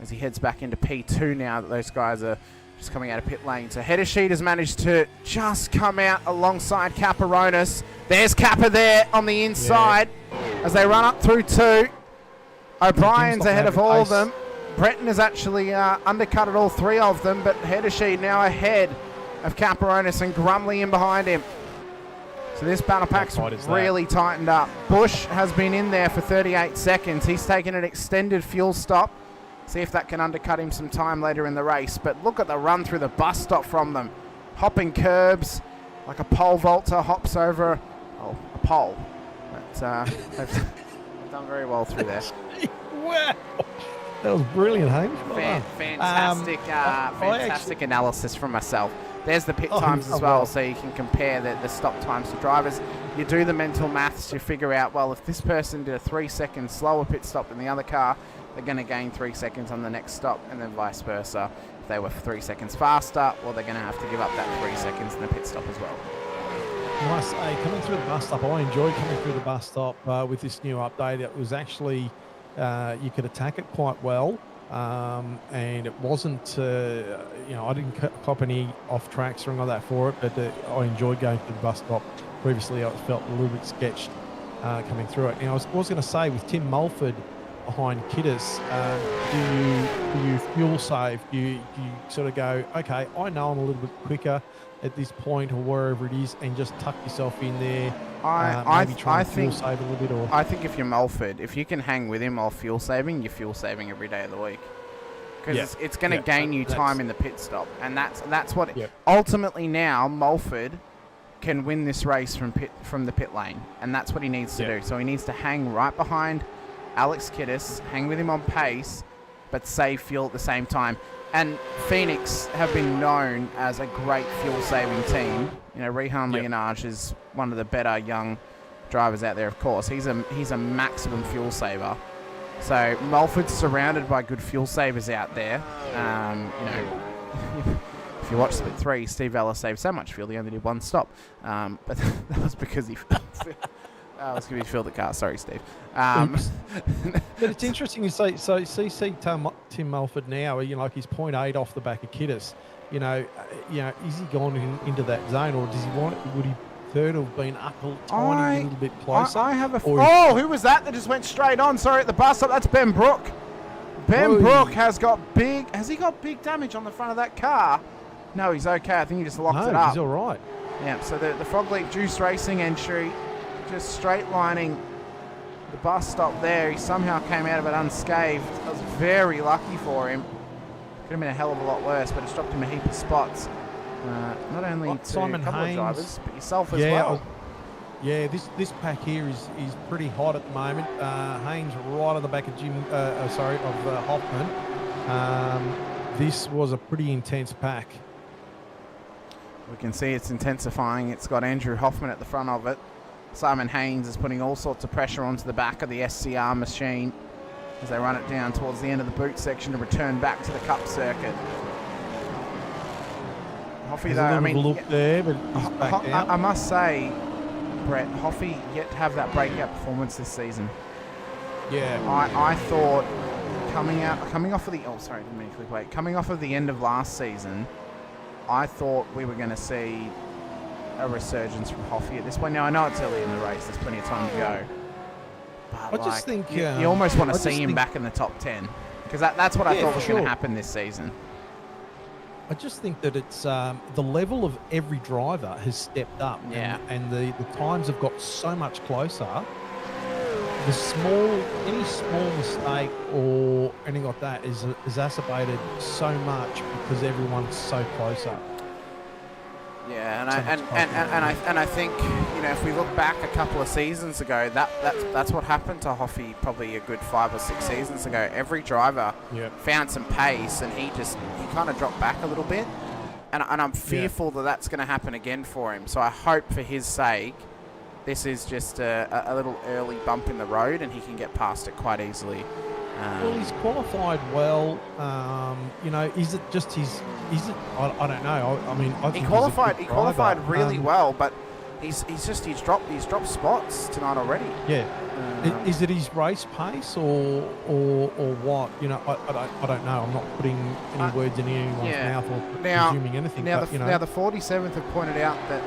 as he heads back into P2 now that those guys are just coming out of pit lane. So Header Sheet has managed to just come out alongside Caperonis. There's Kappa there on the inside as they run up through 2. O'Brien's ahead of all of them. Breton has actually undercutted all 3 of them, but Header Sheet now ahead of Caperonis and Grumley in behind him. So this battle pack's really tightened up. Bush has been in there for 38 seconds. He's taken an extended fuel stop. See if that can undercut him some time later in the race. But look at the run through the bus stop from them. Hopping curbs like a pole vaulter hops over a pole. But they've done very well through there. Wow. That was brilliant, Hamish. Fantastic analysis from myself. There's the pit times as well, so you can compare the stop times to drivers. You do the mental maths, you figure out, well, if this person did a 3 second slower pit stop than the other car, they're going to gain 3 seconds on the next stop, and then vice versa. If they were 3 seconds faster, well, they're going to have to give up that 3 seconds in the pit stop as well. Nice. Coming through the bus stop, I enjoyed coming through the bus stop with this new update. It was actually, you could attack it quite well. And it wasn't, I didn't cop any off tracks or anything like that for it, but I enjoyed going to the bus stop. Previously, I felt a little bit sketched coming through it. And I was going to say, with Tim Mulford behind Kiddis, do you fuel save? Do you sort of go, okay, I know I'm a little bit quicker at this point or wherever it is, and just tuck yourself in there? Maybe try and fuel save a little bit. Or I think if you're Mulford, if you can hang with him while fuel saving, you're fuel saving every day of the week. Because it's going to gain you time in the pit stop, and that's what ultimately now Mulford can win this race from the pit lane, and that's what he needs to do. So he needs to hang right behind Alex Kiddis, hang with him on pace, but save fuel at the same time. And Phoenix have been known as a great fuel saving team. You know, Rehan Leonage is one of the better young drivers out there. Of course, he's a maximum fuel saver. So Mulford's surrounded by good fuel savers out there. You know, if you watch Split 3, Steve Vella saved so much fuel he only did one stop. But that was because he filled the car. Sorry, Steve. But it's interesting you say. So see Tim Mulford now. You know, like he's 0.8 off the back of Kiddis. You know, is he gone into that zone, or does he want? Would he prefer to have been up a tiny little bit closer? I have a. Who was that just went straight on? Sorry, at the bus stop. That's Ben Brook. Ben Brook has got big. Has he got big damage on the front of that car? No, he's okay. I think he just locked it up. He's all right. Yeah. So the Frogleaf Juice Racing entry, just straight lining the bus stop there. He somehow came out of it unscathed. I was very lucky for him. Could have been a hell of a lot worse, but it's dropped him a heap of spots. Not only to Simon a couple Haynes, of drivers, but yourself as well. This pack here is pretty hot at the moment. Haynes right on the back of Hoffman. This was a pretty intense pack. We can see it's intensifying. It's got Andrew Hoffman at the front of it. Simon Haynes is putting all sorts of pressure onto the back of the SCR machine as they run it down towards the end of the boot section to return back to the Cup circuit. Hoffy, though, I mean, look there, but he's back out. I must say, Brett, Hoffy yet to have that breakout performance this season. Yeah, I thought coming off of the end of last season, I thought we were going to see a resurgence from Hoffy at this point. Now, I know it's early in the race. There's plenty of time to go. But I just think... You almost want to see him back in the top 10. Because that's what I thought was going to happen this season. I just think that it's the level of every driver has stepped up. Yeah. And the times have got so much closer. Any small mistake or anything like that is exacerbated so much because everyone's so closer. Yeah, and I think, you know, if we look back a couple of seasons ago, that's what happened to Hoffy probably a good 5 or 6 seasons ago. Every driver found some pace, and he kind of dropped back a little bit, and I'm fearful that that's going to happen again for him. So I hope for his sake, this is just a little early bump in the road, and he can get past it quite easily. Well, he's qualified well. You know, is it just his? Is it? I don't know. I mean, I think he qualified really well, but he's dropped spots tonight already. Yeah. Is it his race pace or what? You know, I don't know. I'm not putting any words in anyone's mouth or presuming anything. Now but, now the 47th have pointed out that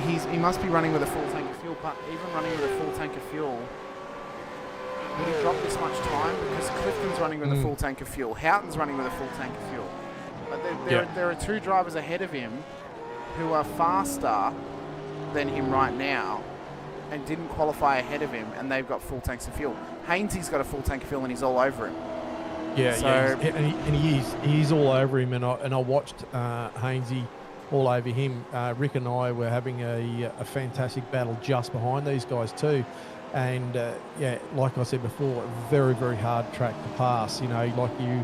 he must be running with a full tank of fuel, but even running with a full tank of fuel, would he drop this much time? Because Clifton's running with a full tank of fuel. Houghton's running with a full tank of fuel. But there are 2 drivers ahead of him who are faster than him right now and didn't qualify ahead of him, and they've got full tanks of fuel. Hainesy's got a full tank of fuel, and he's all over him. He is all over him, and I watched Hainesy all over him. Rick and I were having a fantastic battle just behind these guys too. And like I said before, a very, very hard track to pass. You know, like you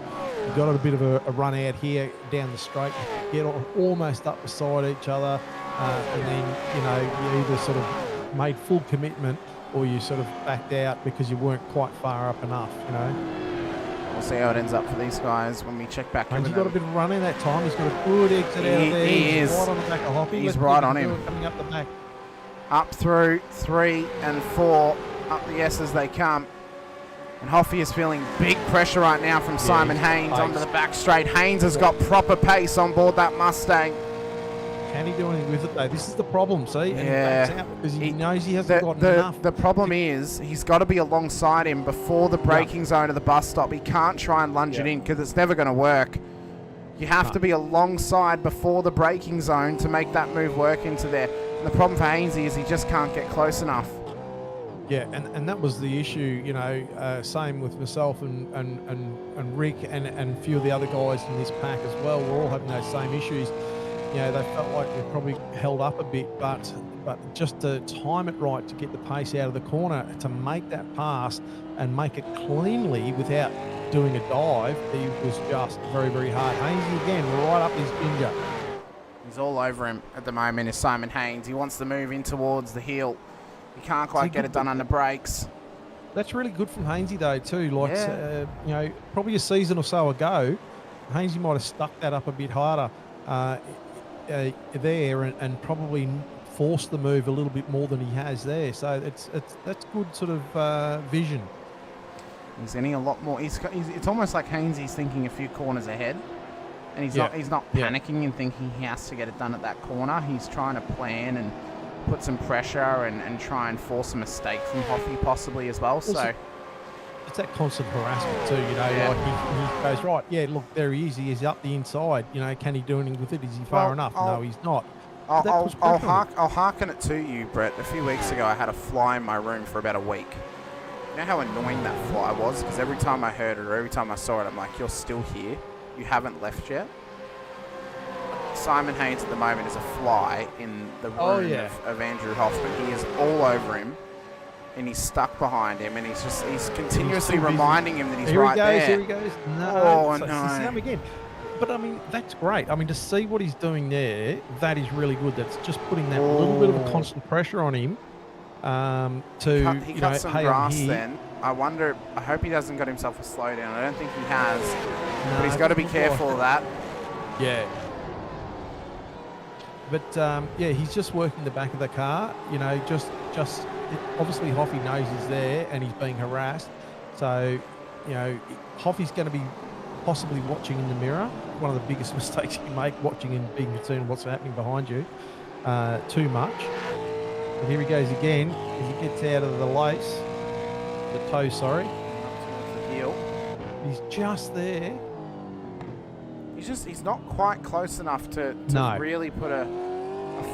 got a bit of a run out here down the straight, get almost up beside each other, and then, you know, you either sort of made full commitment or you sort of backed out because you weren't quite far up enough, you know. We'll see how it ends up for these guys when we check back. And he's got a bit of running that time. He's got a good exit out there. He is. Right on the back of Hoppy. He's right on him. Coming up the back. Up through 3 and 4, up the S as they come. And Hoffy is feeling big pressure right now from Simon Haynes onto the back straight. Haynes has got proper pace on board that Mustang. Can he do anything with it, though? This is the problem, see? And he Yeah. backs out because he knows he hasn't got enough. The problem is he's got to be alongside him before the braking zone of the bus stop. He can't try and lunge it in because it's never going to work. You have to be alongside before the braking zone to make that move work into there. And the problem for Hainsey is he just can't get close enough. Yeah, and that was the issue, you know, same with myself and Rick and a few of the other guys in this pack as well. We're all having those same issues. You know, they felt like they probably held up a bit, but just to time it right to get the pace out of the corner, to make that pass and make it cleanly without doing a dive, he was just very, very hard. Hainsey again, right up his ginger. He's all over him at the moment is Simon Haynes. He wants to move in towards the hill. He can't quite get it done under brakes. That's really good from Hainsey though too. Like you know, probably a season or so ago, Hainsey might have stuck that up a bit harder there and probably forced the move a little bit more than he has there. So that's good sort of vision. He's getting a lot more. It's almost like Hainsey's thinking a few corners ahead, and he's not panicking and thinking he has to get it done at that corner. He's trying to plan and put some pressure and try and force a mistake from Hoffy possibly as well. So it's that constant harassment too, you know, like he goes, right, yeah, look, there he is. He is up the inside. You know, can he do anything with it? Is he far enough? No, he's not. I'll hearken it to you, Brett. A few weeks ago, I had a fly in my room for about a week. You know how annoying that fly was? Because every time I heard it or every time I saw it, I'm like, you're still here. You haven't left yet. Simon Haynes at the moment is a fly in the room of Andrew Hoffman. He is all over him, and he's stuck behind him, and he's continuously reminding him that he's right there. Here he goes. No, no. See him again. But I mean, that's great. I mean, to see what he's doing there, that is really good. That's just putting that little bit of a constant pressure on him. He cut some grass then. I wonder. I hope he hasn't got himself a slowdown. I don't think he has, but he's got to be careful of that. Yeah. But yeah, he's just working the back of the car. You know, just obviously Hoffy knows he's there and he's being harassed. So, you know, Hoffy's going to be possibly watching in the mirror. One of the biggest mistakes you can make, watching and being concerned what's happening behind you too much. But here he goes again as he gets out of the lace, the toe, sorry. The heel. He's just there. He's not quite close enough to really put a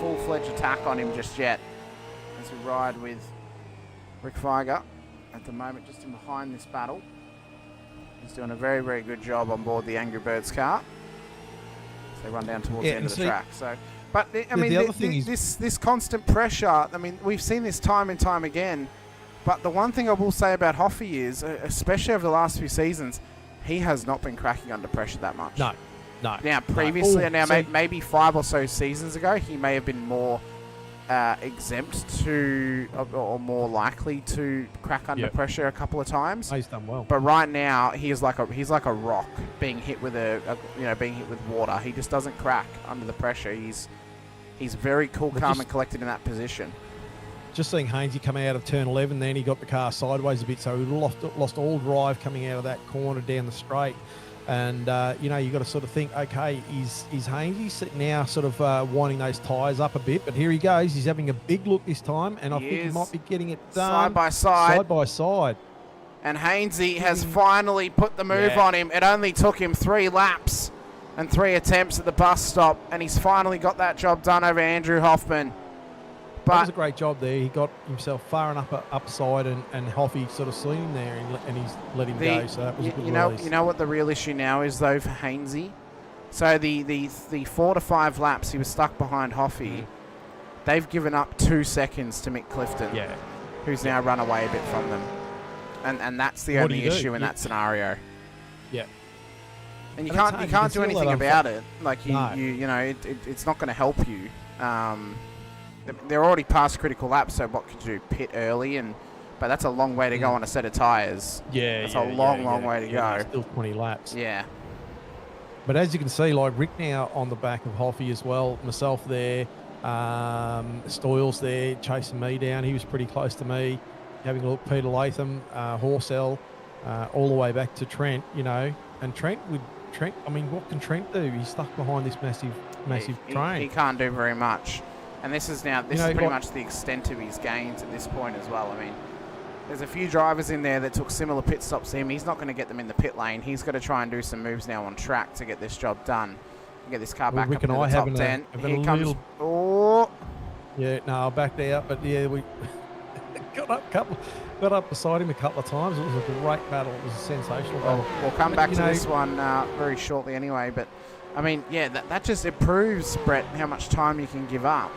full-fledged attack on him just yet. As we ride with Rick Feiger at the moment, just in behind this battle. He's doing a very, very good job on board the Angry Birds car. So they run down towards the end of the track. So, but I mean, this constant pressure. I mean, we've seen this time and time again. But the one thing I will say about Hoffy is, especially over the last few seasons, he has not been cracking under pressure that much. No. Now, previously, maybe 5 or so seasons ago, he may have been more exempt to, or more likely to crack under pressure a couple of times. He's done well. But right now, he's like a rock being hit with being hit with water. He just doesn't crack under the pressure. He's very cool, calm, and collected in that position. Just seeing Hainsey come out of turn 11, then he got the car sideways a bit, so he lost all drive coming out of that corner down the straight. And, you know, you've got to sort of think, okay, is Hainsey now sort of winding those tyres up a bit? But here he goes. He's having a big look this time, and I think he might be getting it done. Side by side. Side by side. And Hainsey has finally put the move on him. It only took him 3 laps and 3 attempts at the bus stop, and he's finally got that job done over Andrew Hoffman. That was a great job there. He got himself far enough upside, and Hoffy sort of seen him there, and he's let him go. So that was a good release. You know what the real issue now is, though, for Hainsey? So the 4 to 5 laps he was stuck behind Hoffy, they've given up 2 seconds to Mick Clifton, who's now run away a bit from them. And that's the only issue in that scenario. Yeah. And you can't do anything about it. Like, you know, it's not going to help you. They're already past critical laps, so what could you do? Pit early, but that's a long way to go on a set of tyres. That's a long way to go. Still 20 laps. Yeah. But as you can see, like Rick now on the back of Hoffy as well, myself there, Stoyles there chasing me down. He was pretty close to me. Having a look, Peter Latham, Horsell, all the way back to Trent, you know. And Trent would Trent, I mean, what can Trent do? He's stuck behind this massive train. He can't do very much. And this is You is know, pretty like- much the extent of his gains at this point as well. I mean, there's a few drivers in there that took similar pit stops to him. He's not going to get them in the pit lane. He's got to try and do some moves now on track to get this job done. And get this car Well, back Rick up into and the I top having 10. a Here comes... little- Oh! Yeah, no, I backed out, but yeah, we got up beside him a couple of times. It was a great battle. It was a sensational battle. Well, we'll come But, back you to know- this one very shortly anyway. But, I mean, yeah, that just it proves, Brett, how much time you can give up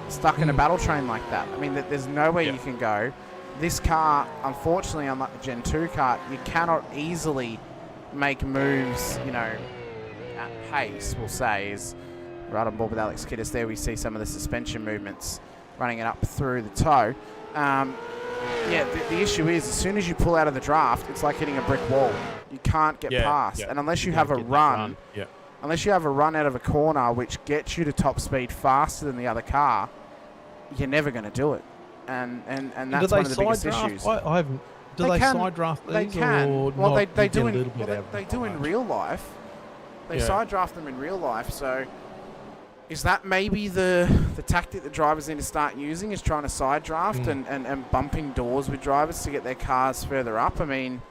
stuck in a battle train like that. I mean, there's nowhere you can go. This car, unfortunately, unlike the Gen 2 car, you cannot easily make moves, you know, at pace, we'll say, is right on board with Alex Kiddis there. We see some of the suspension movements running it up through the toe. Yeah, the issue is as soon as you pull out of the draft, it's like hitting a brick wall. You can't get past. And unless you have a run, unless you have a run out of a corner which gets you to top speed faster than the other car, you're never going to do it. And that's one of the biggest issues. I haven't. Do they side draft these? They can. Or Well, not? they You do get a in little bit they out do of in it. real life. They Yeah. side draft them in real life. So is that maybe the tactic that drivers need to start using, is trying to side draft and bumping doors with drivers to get their cars further up? I mean,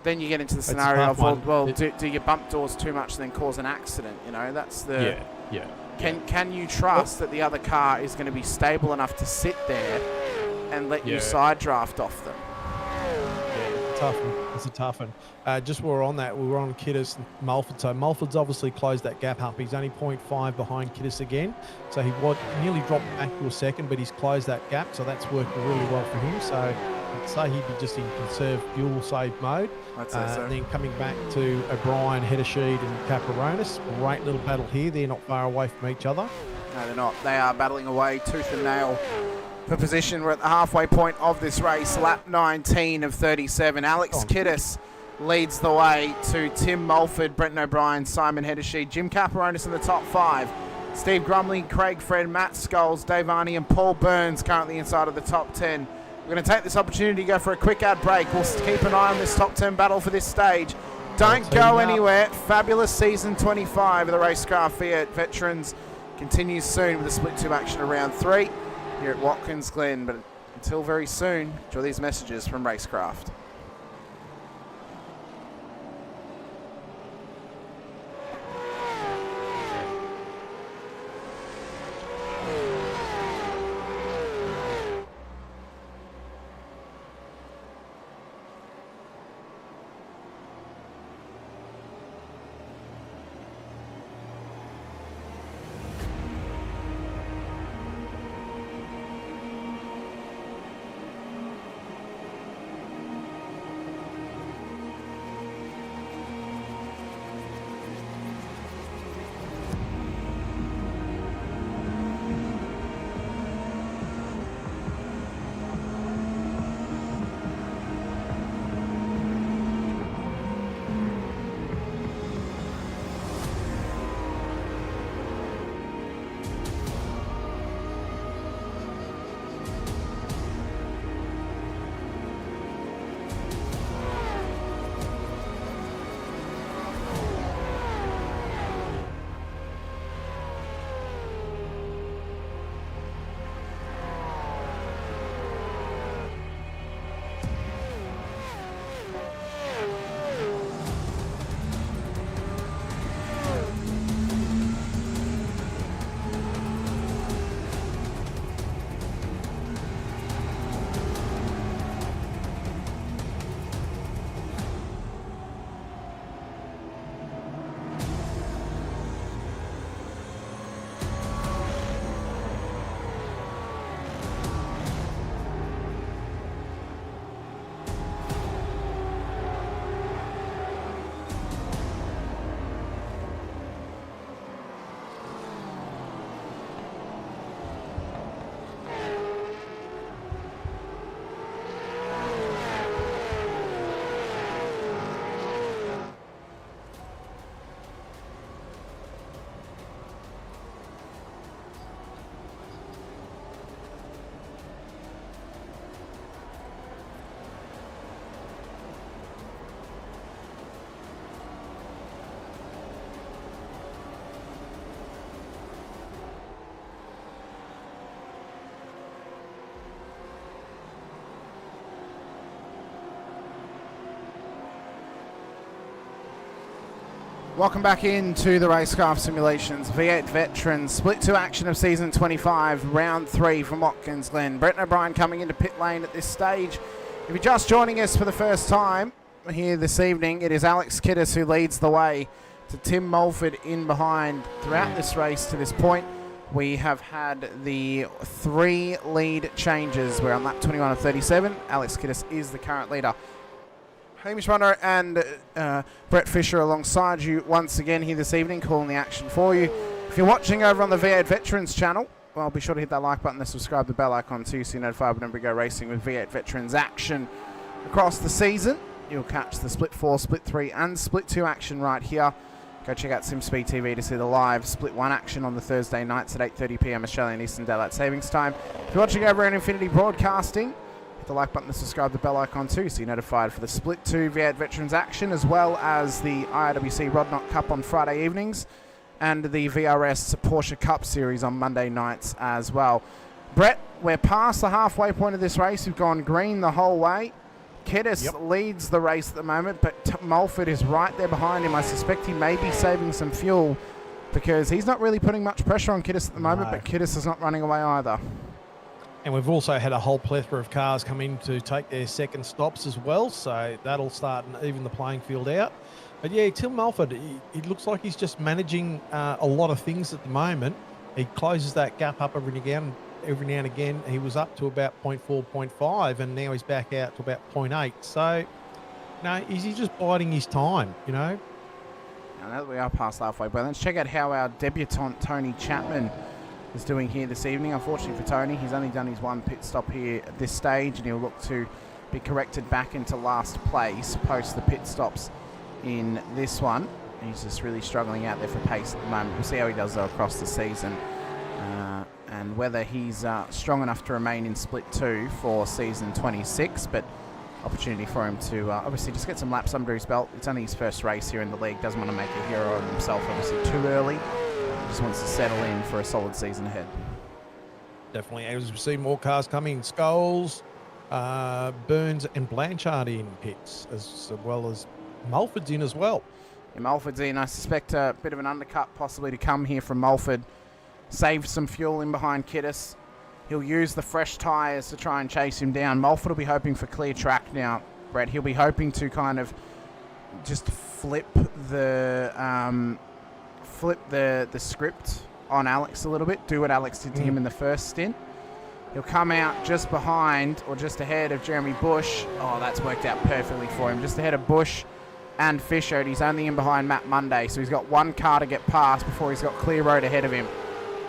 then you get into the It's a scenario tough of, well, one. do you bump doors too much and then cause an accident? You know, that's the... Yeah. Can you trust that the other car is going to be stable enough to sit there and let you side draft off them? Tough one. It's a tough one. Just while we're on that, we were on Kiddis and Mulford. So Mulford's obviously closed that gap up. He's only 0.5 behind Kiddis again. So he nearly dropped back to a second, but he's closed that gap. So that's worked really well for him. So I'd say he'd be just in conserve fuel save mode. I'd say so. And then coming back to O'Brien, Heddersheed and Caparonis. Great little battle here. They're not far away from each other. No, they're not. They are battling away tooth and nail for position. We're at the halfway point of this race. Lap 19 of 37. Alex Kiddis leads the way to Tim Mulford, Brenton O'Brien, Simon Heddersheed, Jim Caparonis in the top 5. Steve Grumley, Craig Fred, Matt Scholes, Dave Arney and Paul Burns currently inside of the top 10. We're going to take this opportunity to go for a quick ad break. We'll keep an eye on this top 10 battle for this stage. Don't go anywhere. Fabulous season 25 of the Racecraft V8 Veterans continues soon with a split 2 action of round 3 here at Watkins Glen. But until very soon, enjoy these messages from Racecraft. Welcome back into the Racecraft Simulations V8 Veterans Split 2 action of Season 25, Round 3 from Watkins Glen. Brett O'Brien coming into pit lane at this stage. If you're just joining us for the first time here this evening, it is Alex Kiddis who leads the way to Tim Mulford in behind throughout this race to this point. We have had the 3 lead changes. We're on lap 21 of 37. Alex Kiddis is the current leader. Hamish Munro and Brett Fisher alongside you once again here this evening, calling the action for you. If you're watching over on the V8 Veterans channel, well, be sure to hit that like button and subscribe to the bell icon too, so you're notified whenever we go racing with V8 Veterans action across the season. You'll catch the Split 4, Split 3 and Split 2 action right here. Go check out Südspeed TV to see the live Split 1 action on the Thursday nights at 8:30 p.m. Australian Eastern Daylight Savings Time. If you're watching over on Infinity Broadcasting, hit the like button and subscribe to the bell icon too, so you're notified for the Split 2 V8 Veterans action, as well as the IRWC Rodknock Cup on Friday evenings and the VRS Porsche Cup Series on Monday nights as well. Brett, we're past the halfway point of this race. We've gone green the whole way. Kiddis leads the race at the moment, but Mulford is right there behind him. I suspect he may be saving some fuel because he's not really putting much pressure on Kiddis at the moment, but Kiddis is not running away either. And we've also had a whole plethora of cars come in to take their second stops as well, so that'll start and even the playing field out. But yeah, Tim Mulford, he looks like he's just managing a lot of things at the moment. He closes that gap up every now and again. He was up to about 0.4, 0.5, and now he's back out to about 0.8. So, is he just biding his time, Now that we are past halfway, but let's check out how our debutant Tony Chapman is doing here this evening. Unfortunately for Tony, he's only done his 1 pit stop here at this stage, and he'll look to be corrected back into last place post the pit stops in this one. He's just really struggling out there for pace at the moment. We'll see how he does though across the season, and whether he's strong enough to remain in Split 2 for season 26, but opportunity for him to obviously just get some laps under his belt. It's only his first race here in the league. Doesn't want to make a hero of himself obviously too early. Just wants to settle in for a solid season ahead. Definitely. As we see more cars coming, Scholes, Burns and Blanchard in pits, as well as Mulford's in as well. Yeah, Mulford's in. I suspect a bit of an undercut possibly to come here from Mulford. Save some fuel in behind Kiddis. He'll use the fresh tyres to try and chase him down. Mulford will be hoping for clear track now, Brett. He'll be hoping to kind of just flip the script on Alex a little bit, do what Alex did to him in the first stint. He'll come out just behind or just ahead of Jeremy Bush. Oh, that's worked out perfectly for him. Just ahead of Bush and Fisher, and he's only in behind Matt Monday, so he's got one car to get past before he's got clear road ahead of him.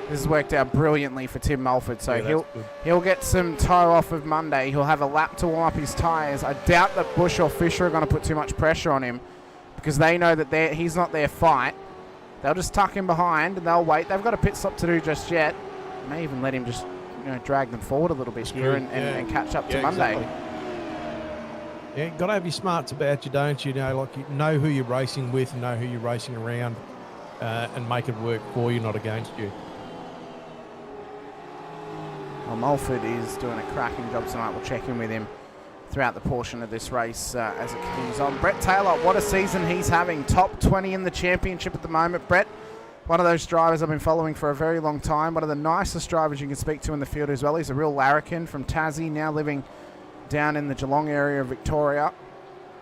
This has worked out brilliantly for Tim Mulford, so he'll get some toe off of Monday. He'll have a lap to warm up his tyres. I doubt that Bush or Fisher are going to put too much pressure on him because they know that he's not their fight. They'll just tuck him behind and they'll wait. They've got a pit stop to do just yet. May even let him just drag them forward a little bit here and catch up to Monday. Exactly. Yeah, got to have your smarts about you, don't you? Like you know who you're racing with, know who you're racing around, and make it work for you, not against you. Well, Mulford is doing a cracking job tonight. We'll check in with him throughout the portion of this race as it continues on. Brett Taylor, what a season he's having. Top 20 in the championship at the moment. Brett, one of those drivers I've been following for a very long time. One of the nicest drivers you can speak to in the field as well. He's a real larrikin from Tassie, now living down in the Geelong area of Victoria.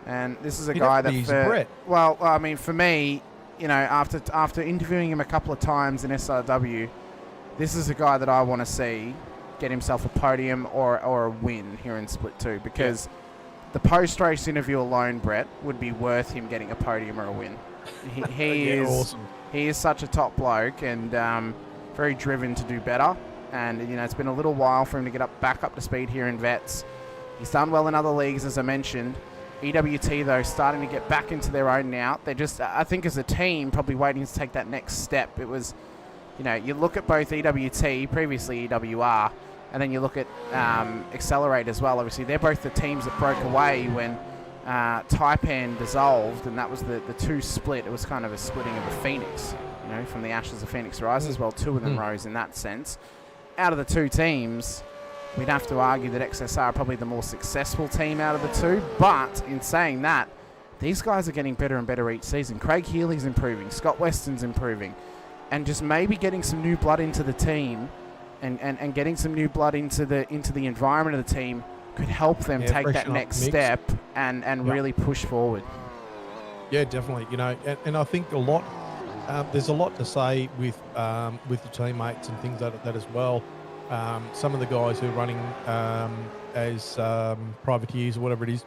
And this is a guy that, well, I mean, for me, after interviewing him a couple of times in SRW, this is a guy that I want to see get himself a podium or a win here in Split 2, because the post-race interview alone, Brett, would be worth him getting a podium or a win. He is awesome. He is such a top bloke and very driven to do better. And it's been a little while for him to get back up to speed here in Vets. He's done well in other leagues, as I mentioned. EWT though, starting to get back into their own now. They're just, I think, as a team, probably waiting to take that next step. It was, you look at both EWT, previously EWR, and then you look at Accelerate as well. Obviously, they're both the teams that broke away when Taipan dissolved, and that was the two split. It was kind of a splitting of the Phoenix, from the ashes of Phoenix Rises. Well, two of them rose in that sense. Out of the two teams, we'd have to argue that XSR are probably the more successful team out of the two. But in saying that, these guys are getting better and better each season. Craig Healy's improving. Scott Weston's improving. And just maybe getting some new blood into the team and getting some new blood into the environment of the team could help them take that next step and really push forward. Yeah, definitely. You know, and I think there's a lot to say with the teammates and things like that as well. Some of the guys who are running as privateers or whatever it is,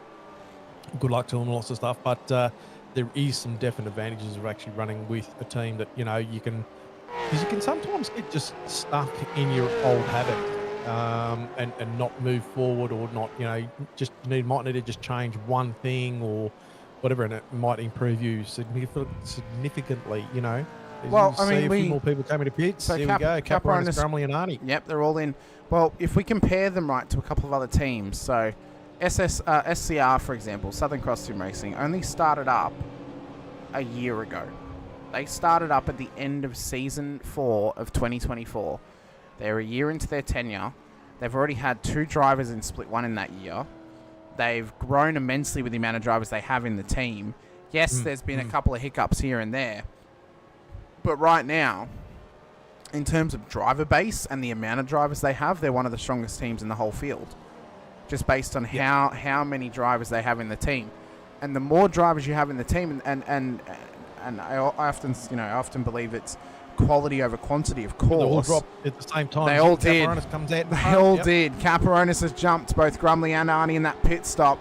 good luck to them and lots of stuff. But there is some definite advantages of actually running with a team that, you know, because you can sometimes get just stuck in your old habit and not move forward, or not, you know, might need to just change one thing or whatever, and it might improve you significantly, you know. Well, I mean, a few more people coming to pits. So here we go, Caperonis, Grumley and Arnie. Yep, they're all in. Well, if we compare them right to a couple of other teams, so SCR, for example, Southern Cross Sim Racing, only started up a year ago. They started up at the end of Season 4 of 2024. They're a year into their tenure. They've already had 2 drivers in Split 1 in that year. They've grown immensely with the amount of drivers they have in the team. Yes, there's been a couple of hiccups here and there. But right now, in terms of driver base and the amount of drivers they have, they're one of the strongest teams in the whole field. Just based on how many drivers they have in the team. And the more drivers you have in the team, and I often believe it's quality over quantity, of course. They all dropped at the same time. They all did. Caperonis comes out. They all did. Caperonis has jumped both Grumley and Arnie in that pit stop.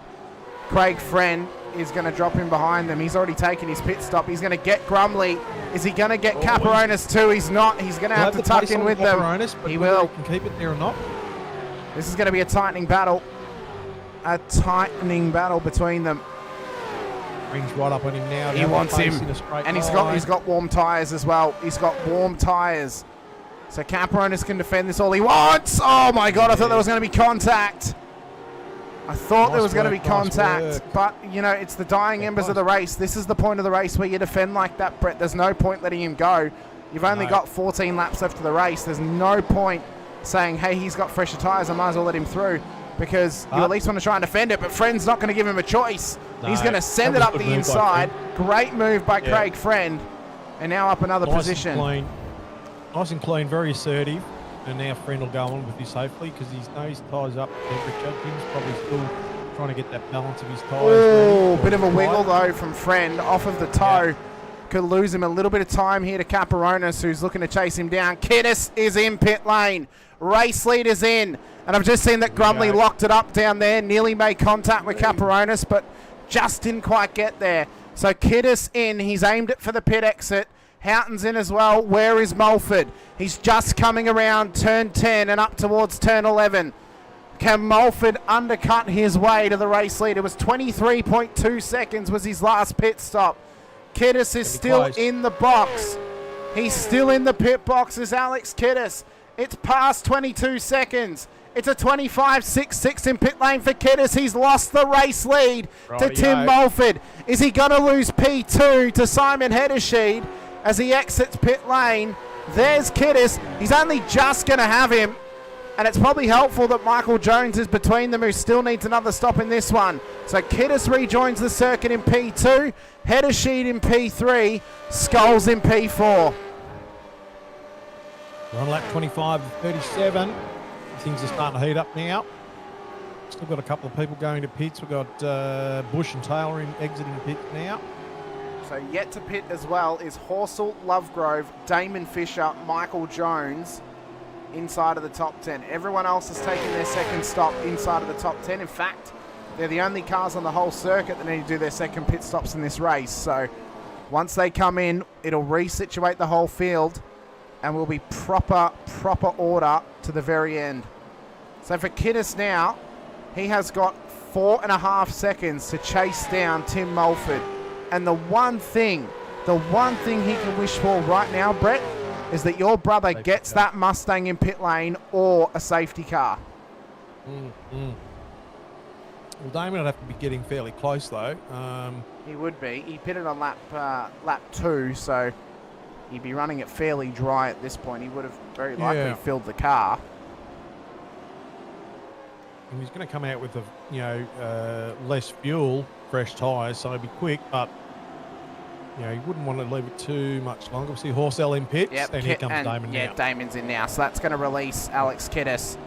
Craig Friend is going to drop him behind them. He's already taken his pit stop. He's going to get Grumley. Is he going to get Caperonis too? He's not. He's going to have to tuck in with them. He will. Can keep it there or not. This is going to be a tightening battle. A tightening battle between them. Brings right up on him now. He wants him. And he's got warm tyres as well. He's got warm tyres. So Caperonis can defend this all he wants. Oh my God, I thought there was going to be contact. I thought there was going to be contact. But, you know, it's the dying embers of the race. This is the point of the race where you defend like that, Brett. There's no point letting him go. You've only got 14 laps left of the race. There's no point saying, hey, he's got fresher tyres, I might as well let him through. Because you at least want to try and defend it, but Friend's not going to give him a choice. He's going to send it up the inside. Great move by Craig Friend. And now up another position. Nice and clean, very assertive. And now Friend will go on with this hopefully, because his nose ties up temperature. Tim's probably still trying to get that balance of his tyres. Oh, bit of a wiggle though from Friend off of the toe. Yeah. Could lose him a little bit of time here to Caperonis, who's looking to chase him down. Kiddis is in pit lane. Race leader's in. And I've just seen that Grumley locked it up down there, nearly made contact with Caperonis, but just didn't quite get there. So Kiddis in. He's aimed it for the pit exit. Houghton's in as well. Where is Mulford? He's just coming around turn 10 and up towards turn 11. Can Mulford undercut his way to the race lead? It was 23.2 seconds was his last pit stop. Kiddis is still in the box. He's still in the pit box as Alex Kiddis. It's past 22 seconds. It's a 25.66 in pit lane for Kiddis. He's lost the race lead to Tim Mulford. Is he going to lose P2 to Simon Heddersheed as he exits pit lane? There's Kiddis. He's only just going to have him. And it's probably helpful that Michael Jones is between them, who still needs another stop in this one. So Kiddis rejoins the circuit in P2. Heddersheed in P3. Skulls in P4. We're on lap 25 of 37. Things are starting to heat up now. Still got a couple of people going to pits. We've got Bush and Taylor exiting pit now. So yet to pit as well is Horsell, Lovegrove, Damon Fisher, Michael Jones inside of the top 10. Everyone else has taken their second stop inside of the top 10. In fact, they're the only cars on the whole circuit that need to do their second pit stops in this race. So once they come in, it'll resituate the whole field and will be proper order to the very end. So for Kiddis now, he has got 4.5 seconds to chase down Tim Mulford. And the one thing he can wish for right now, Brett, is that your brother gets that Mustang in pit lane or a safety car. Well, Damon would have to be getting fairly close, though. He would be. He pitted on lap 2, so he'd be running it fairly dry at this point. He would have very likely filled the car. and he's going to come out with less fuel, fresh tyres, so he'll be quick, but you wouldn't want to leave it too much longer. We'll see Horsell in pits, and here comes Damon now. Yeah, Damon's in now, so that's going to release Alex Kiddis,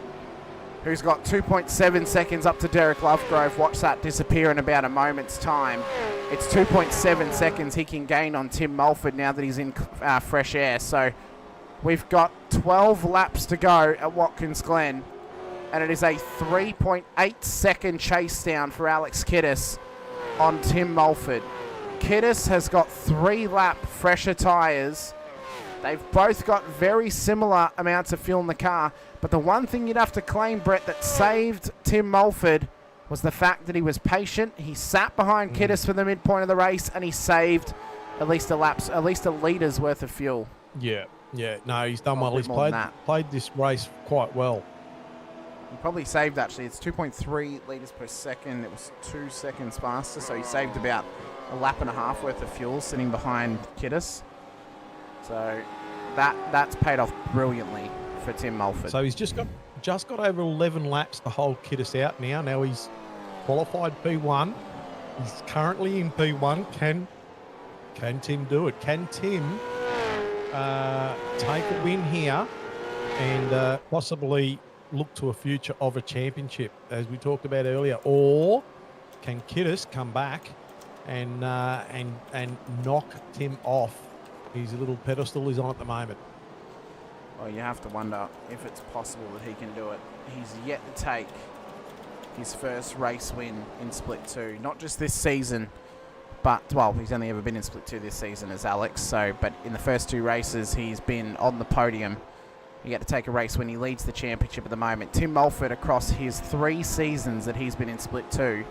who's got 2.7 seconds up to Derek Lovegrove. Watch that disappear in about a moment's time. It's 2.7 seconds he can gain on Tim Mulford now that he's in fresh air. So we've got 12 laps to go at Watkins Glen, and it is a 3.8 second chase down for Alex Kiddis on Tim Mulford. Kiddis has got 3 lap fresher tyres. They've both got very similar amounts of fuel in the car, but the one thing you'd have to claim, Brett, that saved Tim Mulford was the fact that he was patient. He sat behind Kiddis for the midpoint of the race, and he saved at least a litres worth of fuel. Yeah. No, he's done well. He's played this race quite well. He probably saved, actually. It's 2.3 litres per second. It was 2 seconds faster, so he saved about a lap and a half worth of fuel sitting behind Kiddis. So that's paid off brilliantly for Tim Mulford. So he's just got over 11 laps to hold Kiddis out now. Now he's qualified P1. He's currently in P1. Can Tim do it? Can Tim take a win here and possibly look to a future of a championship, as we talked about earlier? Or can Kiddis come back and knock Tim off his little pedestal he's on at the moment? Well, you have to wonder if it's possible that he can do it. He's yet to take his first race win in Split 2. Not just this season, but, well, he's only ever been in Split 2 this season as Alex. But in the first 2 races, he's been on the podium. He get to take a race when he leads the championship at the moment. Tim Mulford, across his 3 seasons that he's been in Split 2,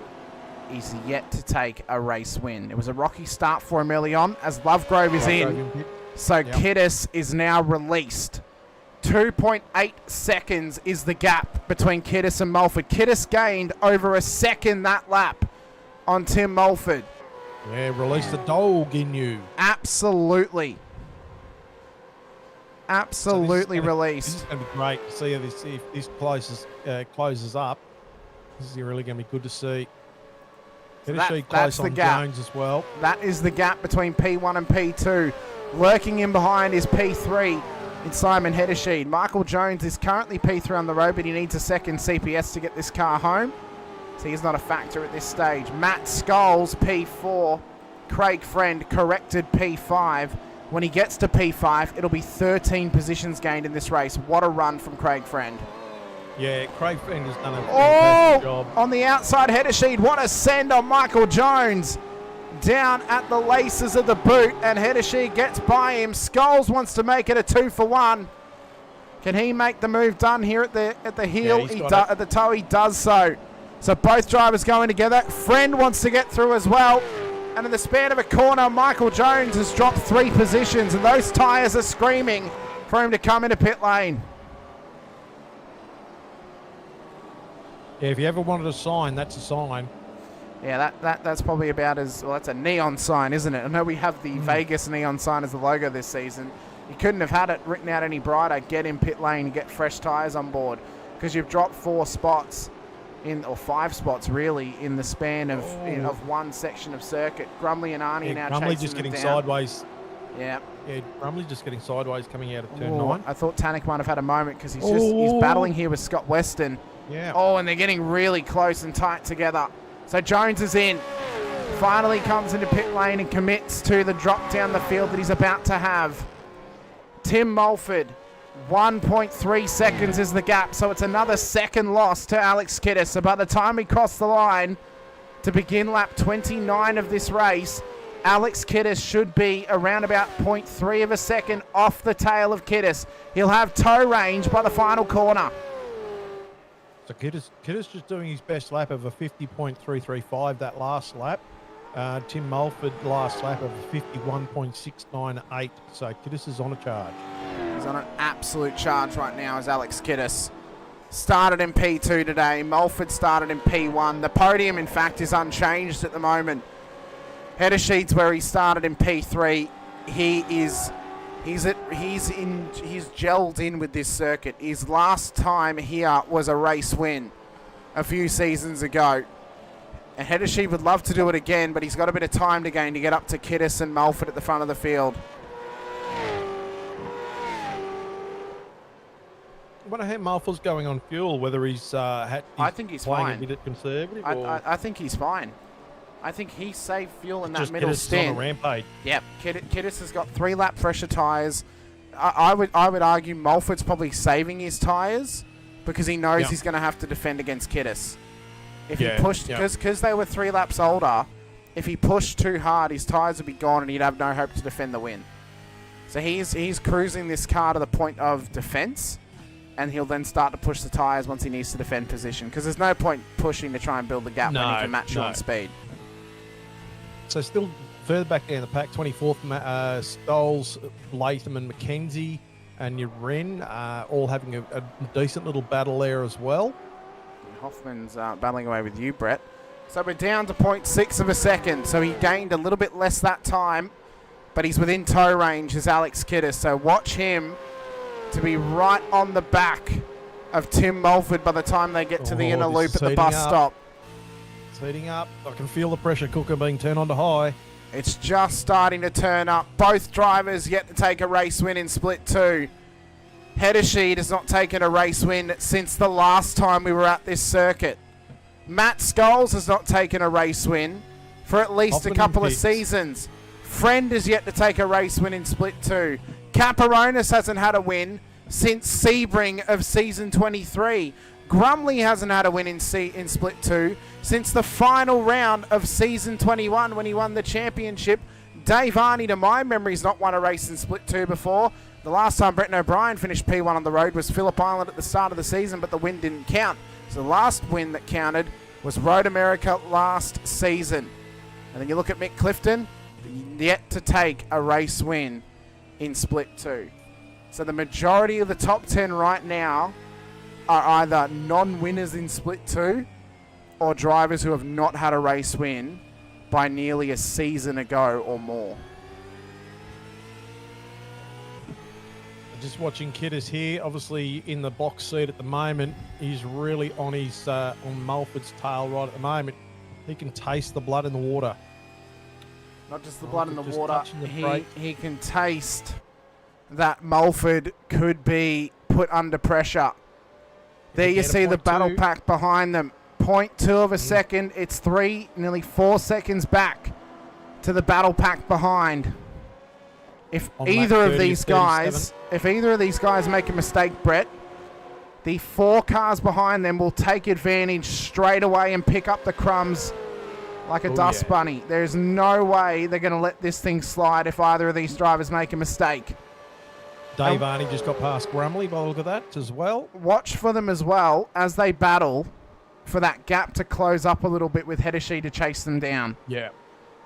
he's yet to take a race win. It was a rocky start for him early on as Lovegrove is in. So Kiddis is now released. 2.8 seconds is the gap between Kiddis and Mulford. Kiddis gained over a second that lap on Tim Mulford. Yeah, release the dog in you. Absolutely. Absolutely released. This is going to be great to see if this closes up. This is really going to be good to see. That's the gap. Jones as well. That is the gap between P1 and P2. Lurking in behind is P3 in Simon Hedesheed. Michael Jones is currently P3 on the road, but he needs a second CPS to get this car home. So he's not a factor at this stage. Matt Scholes, P4. Craig Friend corrected P5. When he gets to P5, it'll be 13 positions gained in this race. What a run from Craig Friend. Yeah, Craig Friend has done a fantastic job. On the outside, Hedesheed. What a send on Michael Jones. Down at the laces of the boot, and Hedesheed gets by him. Scholes wants to make it a 2-for-1. Can he make the move done here at the heel? Yeah, at the toe, he does so. So both drivers going together. Friend wants to get through as well. And in the span of a corner, Michael Jones has dropped 3 positions, and those tyres are screaming for him to come into pit lane. Yeah, if you ever wanted a sign, that's a sign. Yeah, that's probably about as well. That's a neon sign, isn't it? I know we have the Vegas neon sign as the logo this season. You couldn't have had it written out any brighter. Get in pit lane, get fresh tyres on board, because you've dropped 4 spots or 5 spots really in the span of one section of circuit. Grumbly and Arnie now Grumbly chasing just getting down. Sideways. Yeah. Yeah, Grumbly just getting sideways coming out of turn 9. I thought Tannick might have had a moment because he's battling here with Scott Weston. Yeah. Oh, and they're getting really close and tight together. So Jones is in. Finally comes into pit lane and commits to the drop down the field that he's about to have. Tim Mulford, 1.3 seconds is the gap, so it's another second loss to Alex Kiddis. So by the time we cross the line to begin lap 29 of this race, Alex Kiddis should be around about 0.3 of a second off the tail of Kiddis. He'll have tow range by the final corner. So Kiddis just doing his best lap of a 50.335 that last lap. Tim Mulford last lap of a 51.698. So Kiddis is on a charge. He's on an absolute charge right now as Alex Kiddis. Started in P2 today. Mulford started in P1. The podium, in fact, is unchanged at the moment. Hedesheed's where he started in P3. He's gelled in with this circuit. His last time here was a race win. a few seasons ago. And Hedishi would love to do it again, but he's got a bit of time to gain to get up to Kiddis and Mulford at the front of the field. I wonder how Mulford's going on fuel, whether he's, I think he's playing fine. a bit conservative. I think he's fine. I think he saved fuel in that just middle Kiddis stint. on a rampage. Yep, Kiddis has got 3-lap fresher tyres. I would argue Mulford's probably saving his tyres because he knows he's going to have to defend against Kiddis. If he pushed, because they were 3 laps older, if he pushed too hard, his tyres would be gone and he'd have no hope to defend the win. So he's cruising this car to the point of defence, and he'll then start to push the tyres once he needs to defend position, because there's no point pushing to try and build the gap when he can match you on speed. So still further back down the pack, 24th, Stoles, Latham and McKenzie and your Wren all having a decent little battle there as well. And Hoffman's battling away with you, Brett. So we're down to 0.6 of a second, so he gained a little bit less that time, but he's within tow range as Alex Kiddis, so watch him to be right on the back of Tim Mulford by the time they get to the inner loop at the bus stop. It's heating up. I can feel the pressure cooker being turned on to high. It's just starting to turn up. Both drivers yet to take a race win in split 2. Hedishi has not taken a race win since the last time we were at this circuit. Matt Scholes has not taken a race win for at least a couple of seasons. Friend is yet to take a race win in split 2. Caparonis hasn't had a win since Sebring of season 23. Grumley hasn't had a win in split 2 since the final round of season 21 when he won the championship. Dave Arney, to my memory, has not won a race in split 2 before. The last time Bretton O'Brien finished P1 on the road was Phillip Island at the start of the season, but the win didn't count. So the last win that counted was Road America last season. And then you look at Mick Clifton, yet to take a race win in split 2. So the majority of the top 10 right now are either non-winners in split 2 or drivers who have not had a race win by nearly a season ago or more. Just watching Kiddis here, obviously in the box seat at the moment. He's really on his on Mulford's tail right at the moment. He can taste the blood in the water. Not just the blood in the water, he can taste that Mulford could be put under pressure. There you see the battle pack behind them. 0.2 of a second. It's nearly 4 seconds back to the battle pack behind. If either of these guys make a mistake, Brett, the 4 cars behind them will take advantage straight away and pick up the crumbs like a dust bunny. There's no way they're going to let this thing slide if either of these drivers make a mistake. Dave Arney just got past Grumley by the look of that as well. Watch for them as well as they battle for that gap to close up a little bit with Hedishi to chase them down. Yeah.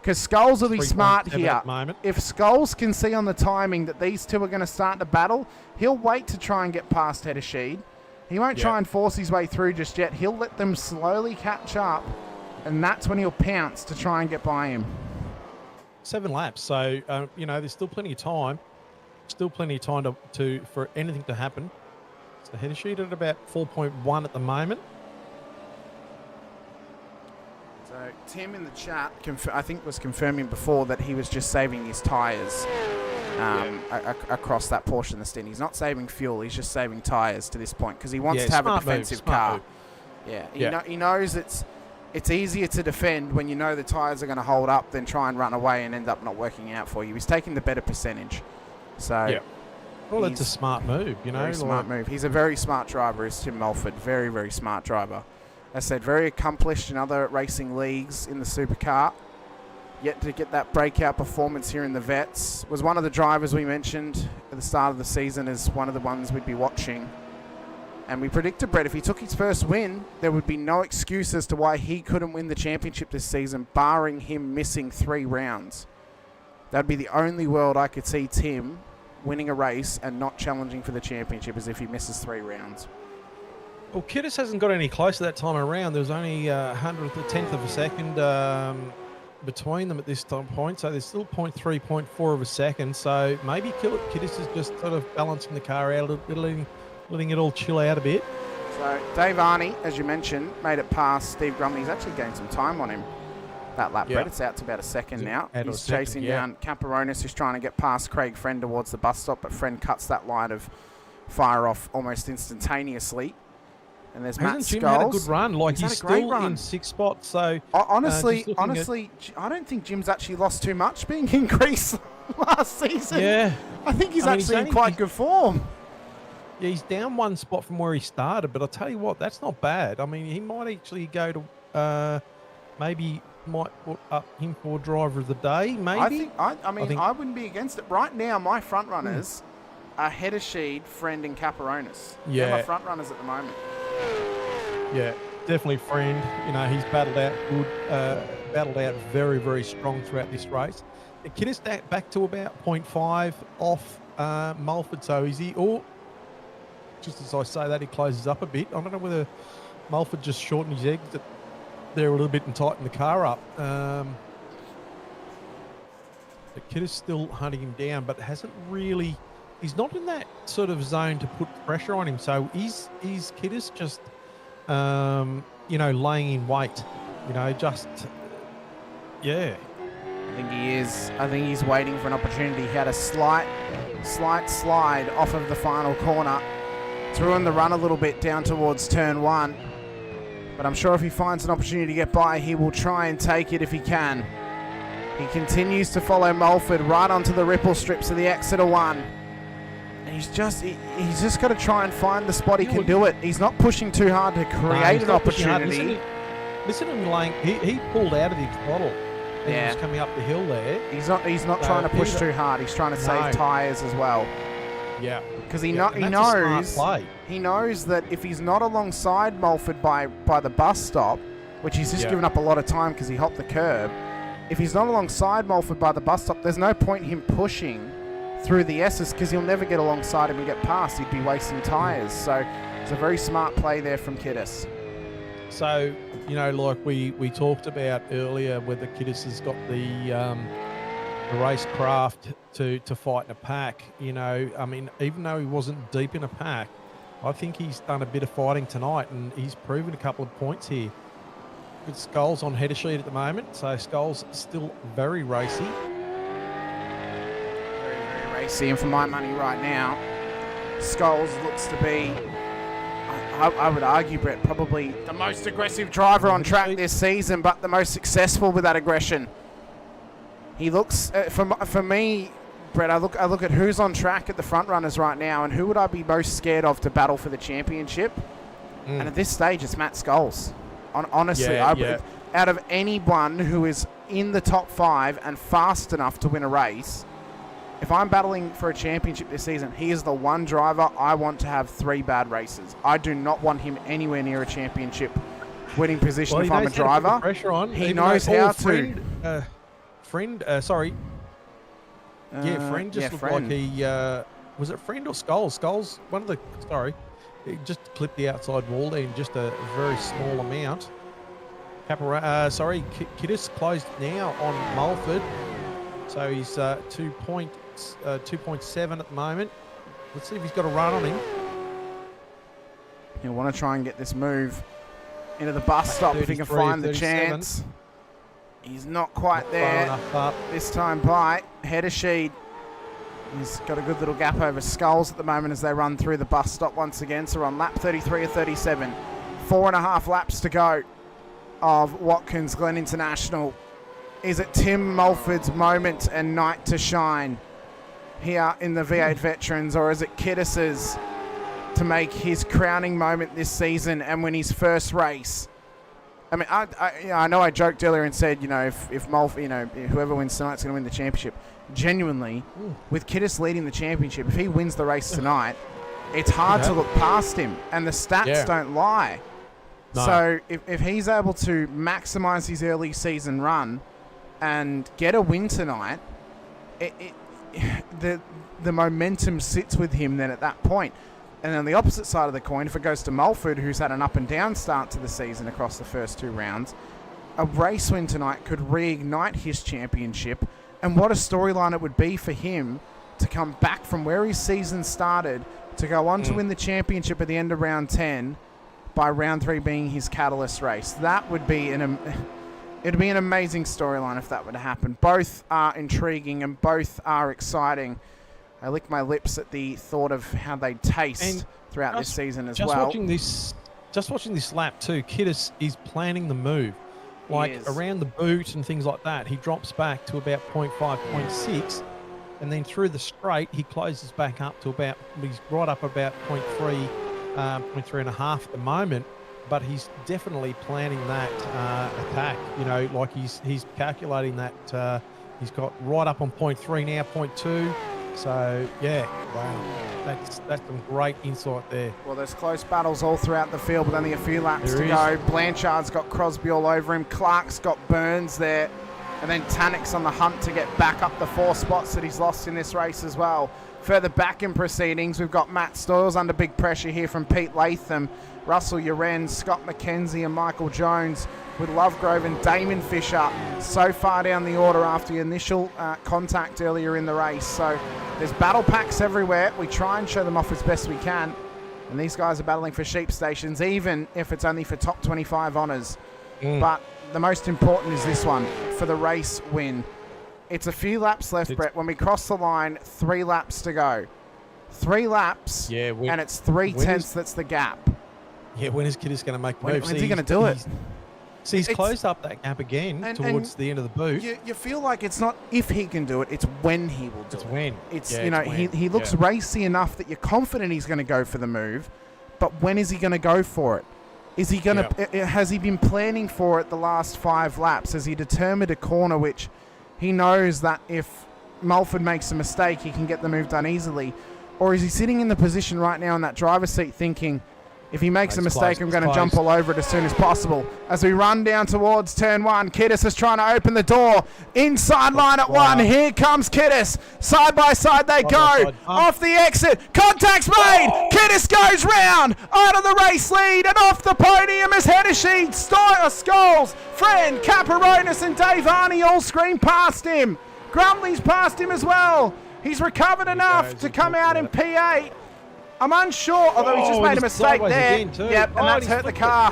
Because Scholes will be smart here. Moment. If Scholes can see on the timing that these two are going to start to battle, he'll wait to try and get past Hedishi. He won't try and force his way through just yet. He'll let them slowly catch up, and that's when he'll pounce to try and get by him. 7 laps, so there's still plenty of time. Still plenty of time for anything to happen. So Hedishi at about 4.1 at the moment. So Tim in the chat, I think, was confirming before that he was just saving his tyres across that portion of the stint. He's not saving fuel; he's just saving tyres to this point because he wants to have a defensive car. He knows it's easier to defend when you know the tyres are going to hold up than try and run away and end up not working out for you. He's taking the better percentage. So well, it's a smart move, Very smart move. He's a very smart driver, is Tim Mulford. Very, very smart driver. As I said, very accomplished in other racing leagues in the supercar. Yet to get that breakout performance here in the Vets. Was one of the drivers we mentioned at the start of the season as one of the ones we'd be watching. And we predicted, Brett, if he took his first win, there would be no excuse as to why he couldn't win the championship this season, barring him missing 3 rounds. That'd be the only world I could see Tim winning a race and not challenging for the championship as if he misses 3 rounds. Well, Kiddis hasn't got any closer that time around. There was only 100th, a tenth of a second between them at this point. So there's still 0.3, 0.4 of a second. So maybe Kiddis is just sort of balancing the car out a little bit, letting it all chill out a bit. So So Dave Arney, as you mentioned, made it past Steve Grummett. He's actually gained some time on him that lap, Brett. It's out to about a second now. He's chasing down Caparonis, who's trying to get past Craig Friend towards the bus stop, but Friend cuts that line of fire off almost instantaneously. And there's Matt Scholes. Jim had a good run. Like, he's still in 6th spot. So honestly, I don't think Jim's actually lost too much being in Greece last season. Yeah. I think he's actually in quite good form. Yeah, he's down 1 spot from where he started, but I'll tell you what, that's not bad. I mean, he might actually go to maybe might put up him for driver of the day, maybe. I wouldn't be against it. Right now, my front runners are Heddersheed, Friend, and Caparonis. Yeah. They're my front runners at the moment. Yeah, definitely Friend. You know, he's battled out very, very strong throughout this race. Kidis back to about 0.5 off Mulford, so is he? Or just as I say that, he closes up a bit. I don't know whether Mulford just shortened his exit there a little bit and tightened the car up. But Kidis still hunting him down, but hasn't really. He's not in that sort of zone to put pressure on him. So is Kidis just, laying in wait? Yeah. I think he is. I think he's waiting for an opportunity. He had a slight slide off of the final corner to ruin the run a little bit down towards turn 1. But I'm sure if he finds an opportunity to get by, he will try and take it if he can. He continues to follow Mulford right onto the ripple strips of the Exeter 1. And he's just got to try and find the spot he can do it. He's not pushing too hard to create an opportunity. Listen to him laying. He pulled out of the throttle. And he's coming up the hill there. He's not trying to push too hard. He's trying to save tyres as well. Yeah. Because he knows that if he's not alongside Mulford by the bus stop, which he's just given up a lot of time because he hopped the curb, if he's not alongside Mulford by the bus stop, there's no point him pushing through the S's because he'll never get alongside him and get past. He'd be wasting tyres. So it's a very smart play there from Kidis. So, like we talked about earlier, whether Kidis has got the racecraft to fight in a pack. I mean, even though he wasn't deep in a pack, I think he's done a bit of fighting tonight, and he's proven a couple of points here. Good Skulls on header sheet at the moment, so Skulls still very racy. Very, very racy, and for my money right now, Skulls looks to be, I would argue, Brett, probably the most aggressive driver on track this season, but the most successful with that aggression. He looks, for me, Brett, I look at who's on track at the front runners right now, and who would I be most scared of to battle for the championship? And at this stage, it's Matt Scholes. Honestly, out of anyone who is in the top 5 and fast enough to win a race, if I'm battling for a championship this season, he is the one driver I want to have 3 bad races. I do not want him anywhere near a championship winning position if I'm a driver. He knows how to. Friend just looked like he was it Friend or Skulls? Skulls, he just clipped the outside wall there in just a very small amount. Kidis closed now on Mulford, so he's 2.7 at the moment. Let's see if he's got a run on him. He'll want to try and get this move into the bus stop if he can find the chance. He's not quite there this time by Heddersheed. He's got a good little gap over Skulls at the moment as they run through the bus stop once again. So we're on lap 33 or 37. 4.5 laps to go of Watkins Glen International. Is it Tim Mulford's moment and night to shine here in the V8 Veterans, or is it Kidis's to make his crowning moment this season and win his first race? I mean, I know I joked earlier and said, if Mulford, whoever wins tonight's going to win the championship. Genuinely, with Kidis leading the championship, if he wins the race tonight, it's hard to look past him, and the stats don't lie. No. So if he's able to maximise his early season run and get a win tonight, the momentum sits with him then at that point. And on the opposite side of the coin, if it goes to Mulford, who's had an up-and-down start to the season across the first 2 rounds, a race win tonight could reignite his championship. And what a storyline it would be for him to come back from where his season started to go on to win the championship at the end of round 10 by round 3 being his catalyst race. That would be it'd be an amazing storyline if that would happen. Both are intriguing and both are exciting. I lick my lips at the thought of how they taste throughout this season as well. Just watching this lap too, Kiddis is planning the move. Like around the boot and things like that, he drops back to about 0.5, 0.6, and then through the straight, he closes back up to about, he's right up about 0.3, 0.3.5 at the moment, but he's definitely planning that attack. You know, like he's calculating that he's got right up on 0.3 now, 0.2. So yeah, wow, that's some great insight there. Well, there's close battles all throughout the field, but only a few laps to go. Blanchard's got Crosby all over him. Clark's got Burns there, and then Tannick's on the hunt to get back up the 4 spots that he's lost in this race as well. Further back in proceedings, we've got Matt Stoyles under big pressure here from Pete Latham, Russell Uren, Scott McKenzie and Michael Jones, with Lovegrove and Damon Fisher so far down the order after the initial contact earlier in the race. So there's battle packs everywhere. We try and show them off as best we can. And these guys are battling for sheep stations, even if it's only for top 25 honours. But the most important is this one, for the race win. It's a few laps left, Brett. When we cross the line, 3 laps to go. 3 laps, and it's 3/10 that's the gap. Yeah, when is Kiddis going to make moves? When's he going to do it? So he's closed up that gap again towards the end of the boot. You feel like it's not if he can do it, it's when he will do it. It's when. It's, you know, he looks racy enough that you're confident he's going to go for the move, but when is he going to go for it? Is he going to? Has he been planning for it the last 5 laps? Has he determined a corner which he knows that if Mulford makes a mistake, he can get the move done easily? Or is he sitting in the position right now in that driver's seat thinking, if he makes a mistake, I'm going to jump all over it as soon as possible? As we run down towards turn 1, Kiddis is trying to open the door. Inside line at 1. Here comes Kiddis. Side by side they go. Off the exit. Contact's made. Kiddis goes round. Out of the race lead. And off the podium is Hedesheed, Scholes, Friend, Caparonis and Dave Arney all scream past him. Grumley's past him as well. He's recovered enough to come out in P8. I'm unsure, although he's just made a mistake there. Yep, and that's hurt the car.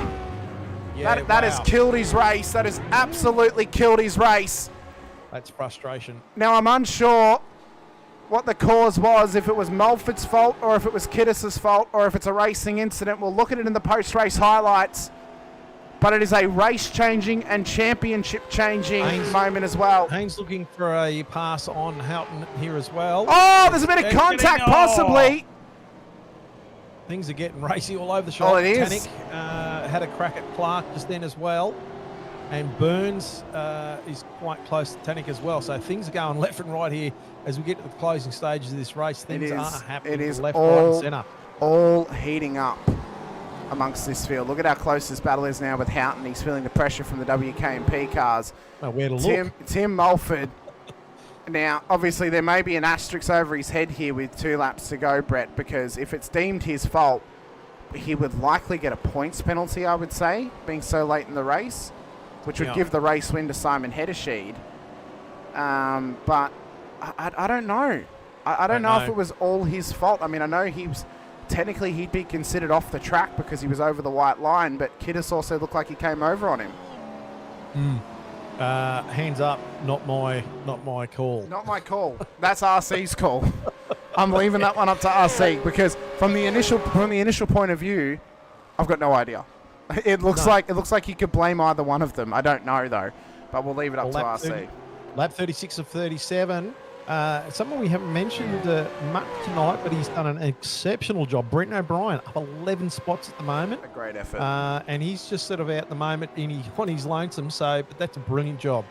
Yeah, that has killed his race. That has absolutely killed his race. That's frustration. Now, I'm unsure what the cause was, if it was Mulford's fault or if it was Kiddis's fault or if it's a racing incident. We'll look at it in the post-race highlights. But it is a race-changing and championship-changing moment as well. Haynes looking for a pass on Houghton here as well. Oh, there's a bit of contact possibly. Things are getting racy all over the shop. Oh, it is. Tannick had a crack at Clark just then as well. And Burns is quite close to Tannick as well. So things are going left and right here as we get to the closing stages of this race. Things are happening left, right and centre. All heating up amongst this field. Look at how close this battle is now with Houghton. He's feeling the pressure from the WKMP cars. Well, where to look? Tim Mulford. Now, obviously, there may be an asterisk over his head here with 2 laps to go, Brett, because if it's deemed his fault, he would likely get a points penalty, I would say, being so late in the race, which would give the race win to Simon Hedesheed. But I don't know. I don't know if it was all his fault. I mean, I know technically he'd be considered off the track because he was over the white line, but Kiddis also looked like he came over on him. Hands up, not my call. Not my call. That's RC's call. I'm leaving that one up to RC because from the initial point of view, I've got no idea. It looks like you could blame either one of them. I don't know though, but we'll leave it up to RC. Lap 36 of 37. Someone we haven't mentioned much tonight, but he's done an exceptional job. Brenton O'Brien up 11 spots at the moment. A great effort. And he's just sort of out at the moment on his lonesome, but that's a brilliant job.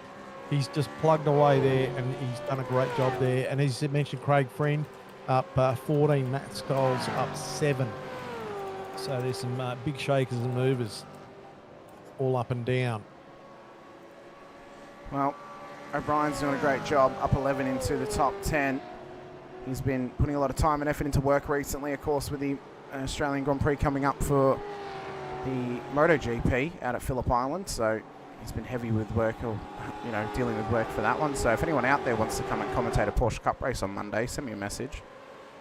He's just plugged away there and he's done a great job there. And as you mentioned, Craig Friend up 14, Matt Scholes up 7. So there's some big shakers and movers all up and down. Well, O'Brien's doing a great job, up 11 into the top 10. He's been putting a lot of time and effort into work recently, of course, with the Australian Grand Prix coming up for the MotoGP out at Phillip Island. So he's been heavy with work, or dealing with work for that one. So if anyone out there wants to come and commentate a Porsche Cup race on Monday, send me a message.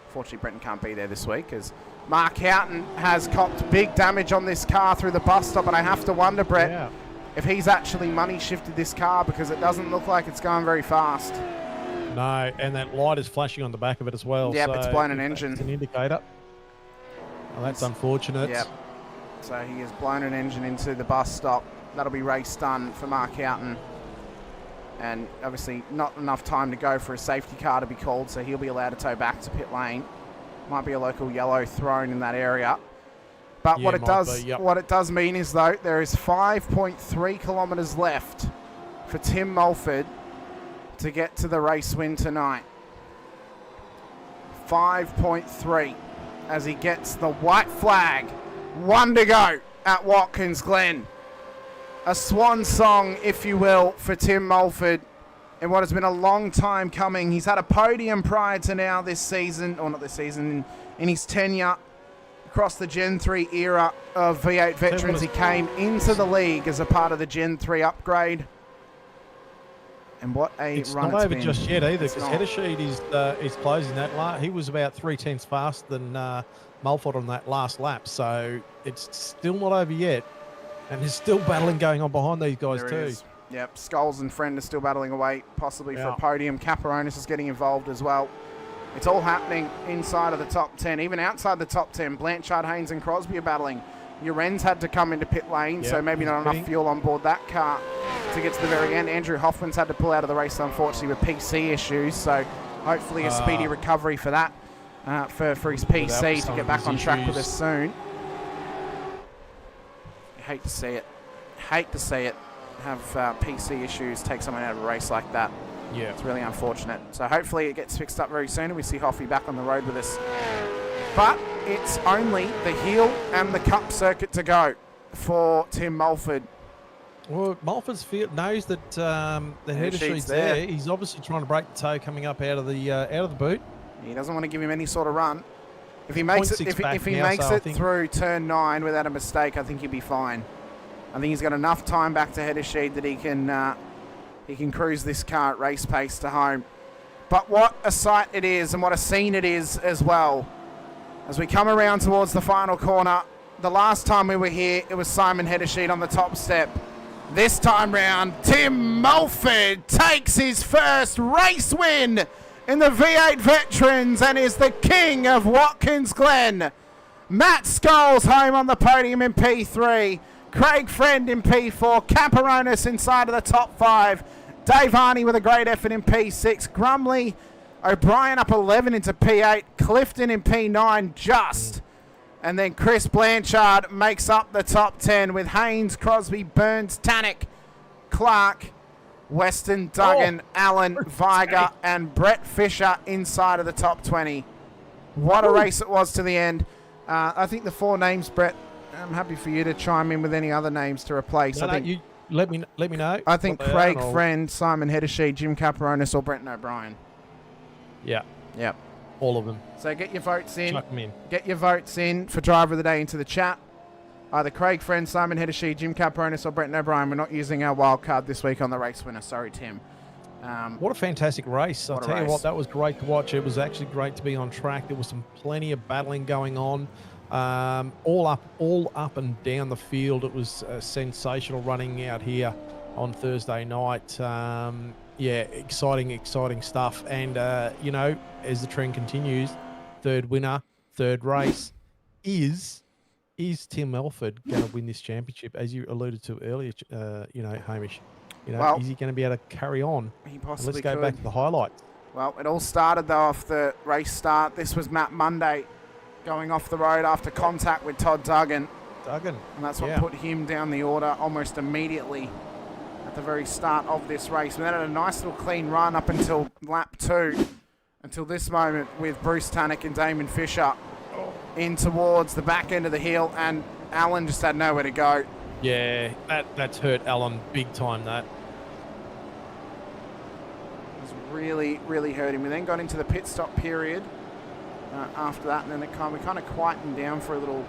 Fortunately, Brenton can't be there this week as Mark Houghton has copped big damage on this car through the bus stop, and I have to wonder, Brett, if he's actually money shifted this car, because it doesn't look like it's going very fast. No, and that light is flashing on the back of it as well. Yep, so it's blown an engine. It's an indicator. Well, that's unfortunate. Yep. So he has blown an engine into the bus stop. That'll be race done for Mark Houghton. And obviously not enough time to go for a safety car to be called, so he'll be allowed to tow back to pit lane. Might be a local yellow thrown in that area. But what it does mean is, though, there is 5.3 kilometres left for Tim Mulford to get to the race win tonight. 5.3 as he gets the white flag. 1 to go at Watkins Glen. A swan song, if you will, for Tim Mulford in what has been a long time coming. He's had a podium prior to now this season, or not this season, in his tenure across the Gen 3 era of V8 Veterans. He came into the league as a part of the Gen 3 upgrade. And what a it's run not it's over been. just yet either, because Heddersheed is closing that lap. He was about 3/10 faster than Mulford on that last lap, so it's still not over yet. And there's still battling going on behind these guys too. Yep, Scholes and Friend are still battling away, possibly for a podium. Caparonis is getting involved as well. It's all happening inside of the top 10, even outside the top 10. Blanchard, Haynes and Crosby are battling. Uren's had to come into pit lane, so maybe not enough fuel on board that car to get to the very end. Andrew Hoffman's had to pull out of the race, unfortunately, with PC issues, so hopefully a speedy recovery for that, for his PC to get back on track with us soon. Hate to see it. Hate to see it. Have PC issues take someone out of a race like that. Yeah. It's really unfortunate. So hopefully it gets fixed up very soon and we see Hoffy back on the road with us. But it's only the heel and the cup circuit to go for Tim Mulford. Well, Mulford's knows that the Heddersheed's there. He's obviously trying to break the toe coming up out of the boot. He doesn't want to give him any sort of run. If he makes it, if he makes it through turn 9 without a mistake, I think he'll be fine. I think he's got enough time back to Heddersheed that he can cruise this car at race pace to home. But what a sight it is, and what a scene it is as well. As we come around towards the final corner, the last time we were here, it was Simon Heddersheed on the top step. This time round, Tim Mulford takes his first race win in the V8 Veterans and is the king of Watkins Glen. Matt Scholes home on the podium in P3. Craig Friend in P4. Caparonis inside of the top 5. Dave Harney with a great effort in P6. Grumley, O'Brien up 11 into P8. Clifton in P9 just. And then Chris Blanchard makes up the top 10 with Haynes, Crosby, Burns, Tannick, Clark, Weston, Duggan, Allen, Viger, and Brett Fisher inside of the top 20. What a race it was to the end. I think the 4 names, Brett, I'm happy for you to chime in with any other names to replace. You let me know. I think Craig Friend, Simon Heddersheed, Jim Caparonis, or Brenton O'Brien. Yeah. Yep. All of them. So get your votes in. Chuck them in. Get your votes in for Driver of the Day into the chat. Either Craig Friend, Simon Heddersheed, Jim Caparonis, or Brenton O'Brien. We're not using our wild card this week on the race winner. Sorry, Tim. What a fantastic race. I'll tell you what, that was great to watch. It was actually great to be on track. There was plenty of battling going on. All up and down the field. It was sensational running out here on Thursday night. Yeah, exciting stuff. And, you know, as the trend continues, third winner, third race is Tim Mulford going to win this championship, as you alluded to earlier, you know, Hamish? You know, is he going to be able to carry on? He possibly Let's go back to the highlights. Well, it all started, though, off the race start. This was Matt Monday going off the road after contact with Todd Duggan. And that's what put him down the order almost immediately at the very start of this race. We then had a nice little clean run up until lap 2, until this moment with Bruce Tannick and Damon Fisher in towards the back end of the hill, and Allen just had nowhere to go. Yeah, that's hurt Allen big time, that. It was really, really hurt him. We then got into the pit stop period after that, and then we kind of quietened down for a little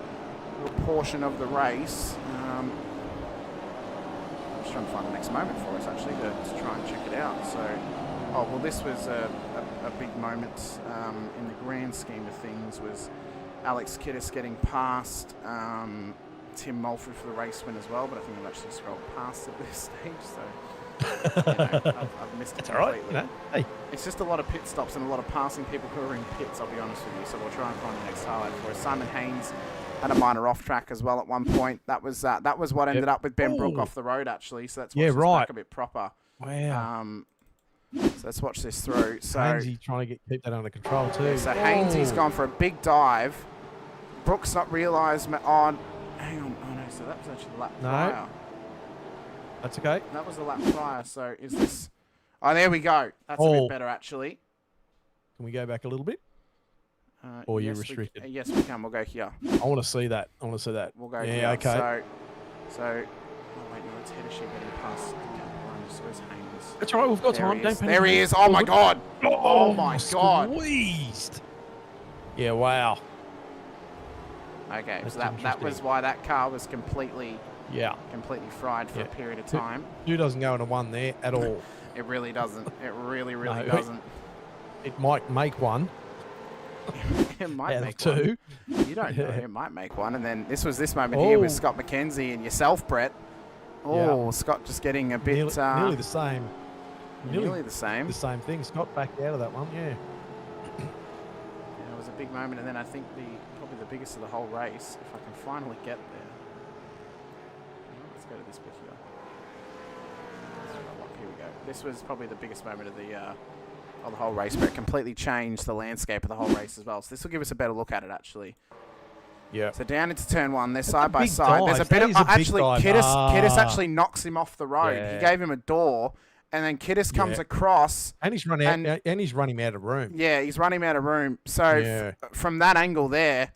portion of the race. I'm just trying to find the next moment for us, actually, to try and check it out. So, this was a big moment in the grand scheme of things. Was Alex Kiddis getting past Tim Mulford for the race win as well, but I think I've actually scrolled past at this stage, so I've missed it That's all right. completely. You know, hey, It's just a lot of pit stops and a lot of passing people who are in pits, I'll be honest with you, so we'll try and find the next highlight for us. Simon Haynes had a minor off track as well at one point. That was what ended up with Ben Brook off the road, actually, so that's what's back a bit proper. wow. So let's watch this through. So Hainsey trying to keep that under control too. So Hainsey's gone for a big dive. Brooks not realised. Hang on. Oh no, so that was actually the lap prior. That's okay. That was the lap prior. So is this? Oh, there we go. That's a bit better actually. Can we go back a little bit? Or yes, you restricted? Yes, we can. We'll go here. I want to see that. We'll go here. Yeah, Okay. So. Oh wait, no, it's Hedishi getting past. So where's Haynes? That's all right. We've got time. Don't panic. There he is. Oh my God. Oh my God. Squeezed. Yeah. Wow. Okay, so that was why that car was completely fried for a period of time. Two doesn't go into one there at all. It really doesn't. It really doesn't. It might make one. It might make two. One. You don't know. It might make one. And then this moment here with Scott McKenzie and yourself, Brett. Oh, Scott just getting a bit... Nearly the same. Nearly the same. The same thing. Scott backed out of that one, yeah. It was a big moment. And then I think probably the biggest of the whole race, if I can finally get there. Let's go to this bit here. Here we go. This was probably the biggest moment of the whole race, but it completely changed the landscape of the whole race as well. So this will give us a better look at it, actually. Yeah. So down into turn one, they're side by side. There's a bit of actually Kiddis actually knocks him off the road. Yeah. He gave him a door, and then Kiddis comes across, and he's running out. And he's running out of room. Yeah, he's running out of room. So from that angle there,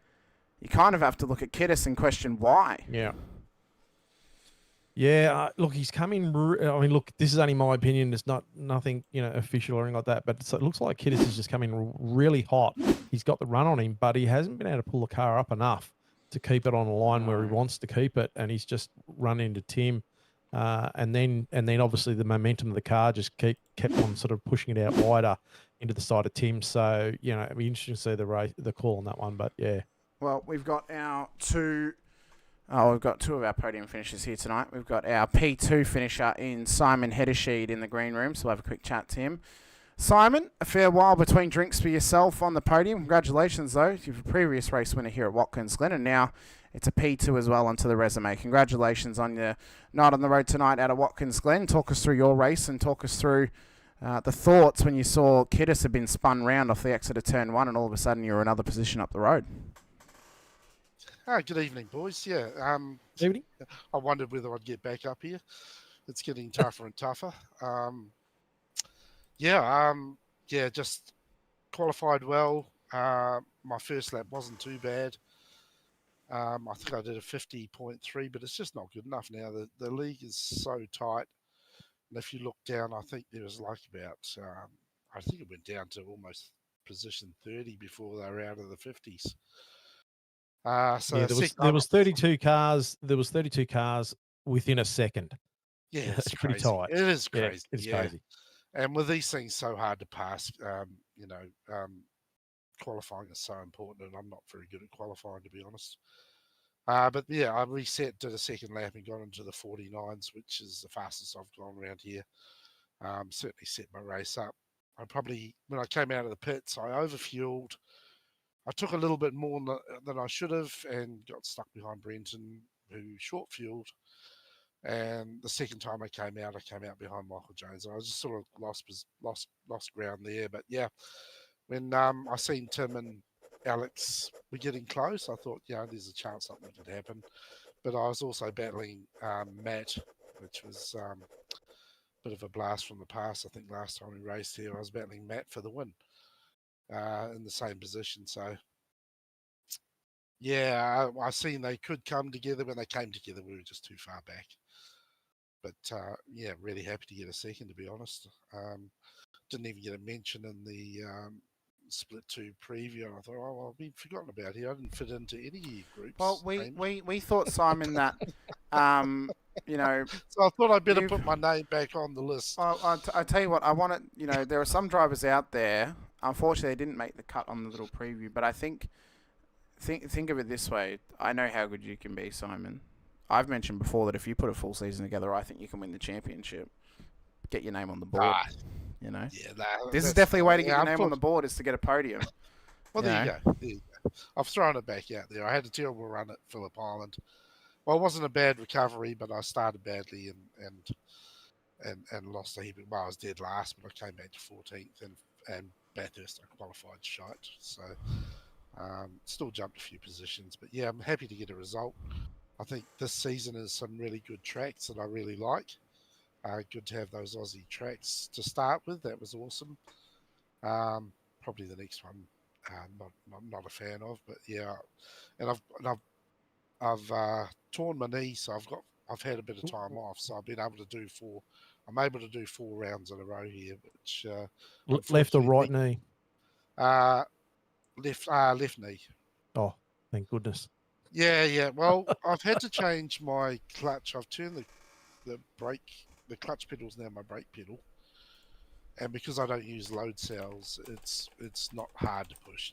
you kind of have to look at Kiddis and question why. Yeah. Yeah, look, he's coming. I mean, look, this is only my opinion. It's nothing, official or anything like that. But it looks like Kiddis is just coming really hot. He's got the run on him, but he hasn't been able to pull the car up enough to keep it on a line where he wants to keep it. And he's just run into Tim, and then obviously the momentum of the car just kept on sort of pushing it out wider into the side of Tim. So it'd be interesting to see the call on that one. But yeah. Well, we've got our two of our podium finishers here tonight. We've got our P2 finisher in Simon Hedishi in the green room, so we'll have a quick chat to him. Simon, a fair while between drinks for yourself on the podium. Congratulations, though. You're a previous race winner here at Watkins Glen, and now it's a P2 as well onto the resume. Congratulations on your night on the road tonight out of Watkins Glen. Talk us through your race and talk us through the thoughts when you saw Kiddis had been spun round off the exit of turn one, and all of a sudden you were another position up the road. Good evening, boys. Yeah, evening. I wondered whether I'd get back up here. It's getting tougher and tougher. Just qualified well. My first lap wasn't too bad. I think I did a 50.3, but it's just not good enough now. The league is so tight. And if you look down, I think there was like about, I think it went down to almost position 30 before they were out of the 50s. So there was 32 cars. There was 32 cars within a second. Yeah, it's pretty tight. It is crazy. It's crazy. And with these things so hard to pass, qualifying is so important, and I'm not very good at qualifying, to be honest. But yeah, I reset, did a second lap, and got into the 49s, which is the fastest I've gone around here. Certainly set my race up. When I came out of the pits, I overfueled. I took a little bit more than I should have and got stuck behind Brenton, who short fueled. And the second time I came out behind Michael Jones. I just sort of lost ground there. But yeah, when I seen Tim and Alex were getting close, I thought, there's a chance something could happen. But I was also battling Matt, which was a bit of a blast from the past. I think last time we raced here, I was battling Matt for the win. In the same position. So, I seen they could come together. When they came together, we were just too far back. But, really happy to get a second, to be honest. Didn't even get a mention in the Split 2 preview. And I thought, I've been forgotten about here. I didn't fit into any groups. Well, we thought, Simon, that, So I thought I'd better put my name back on the list. I tell you what, I want to, there are some drivers out there. Unfortunately, they didn't make the cut on the little preview, but I think think of it this way. I know how good you can be, Simon. I've mentioned before that if you put a full season together, I think you can win the championship. Get your name on the board. You know. Yeah, This is definitely a way to get your name on the board, is to get a podium. Well, there you go. There you go. I've thrown it back out there. I had a terrible run at Phillip Island. Well, it wasn't a bad recovery, but I started badly and lost a heap. Well, I was dead last, but I came back to 14th, and Bathurst I qualified shite. So still jumped a few positions, but yeah, I'm happy to get a result. I think this season is some really good tracks that I really like. Good to have those Aussie tracks to start with. That was awesome. Probably the next one, not a fan of, but yeah. And I've torn my knee, so I've had a bit of time off, so I've been able to do four. I'm able to do 4 rounds in a row here, which left or right knee? Left knee. Oh, thank goodness. Yeah. Well, I've had to change my clutch. I've turned the brake. The clutch pedal is now my brake pedal, and because I don't use load cells, it's not hard to push.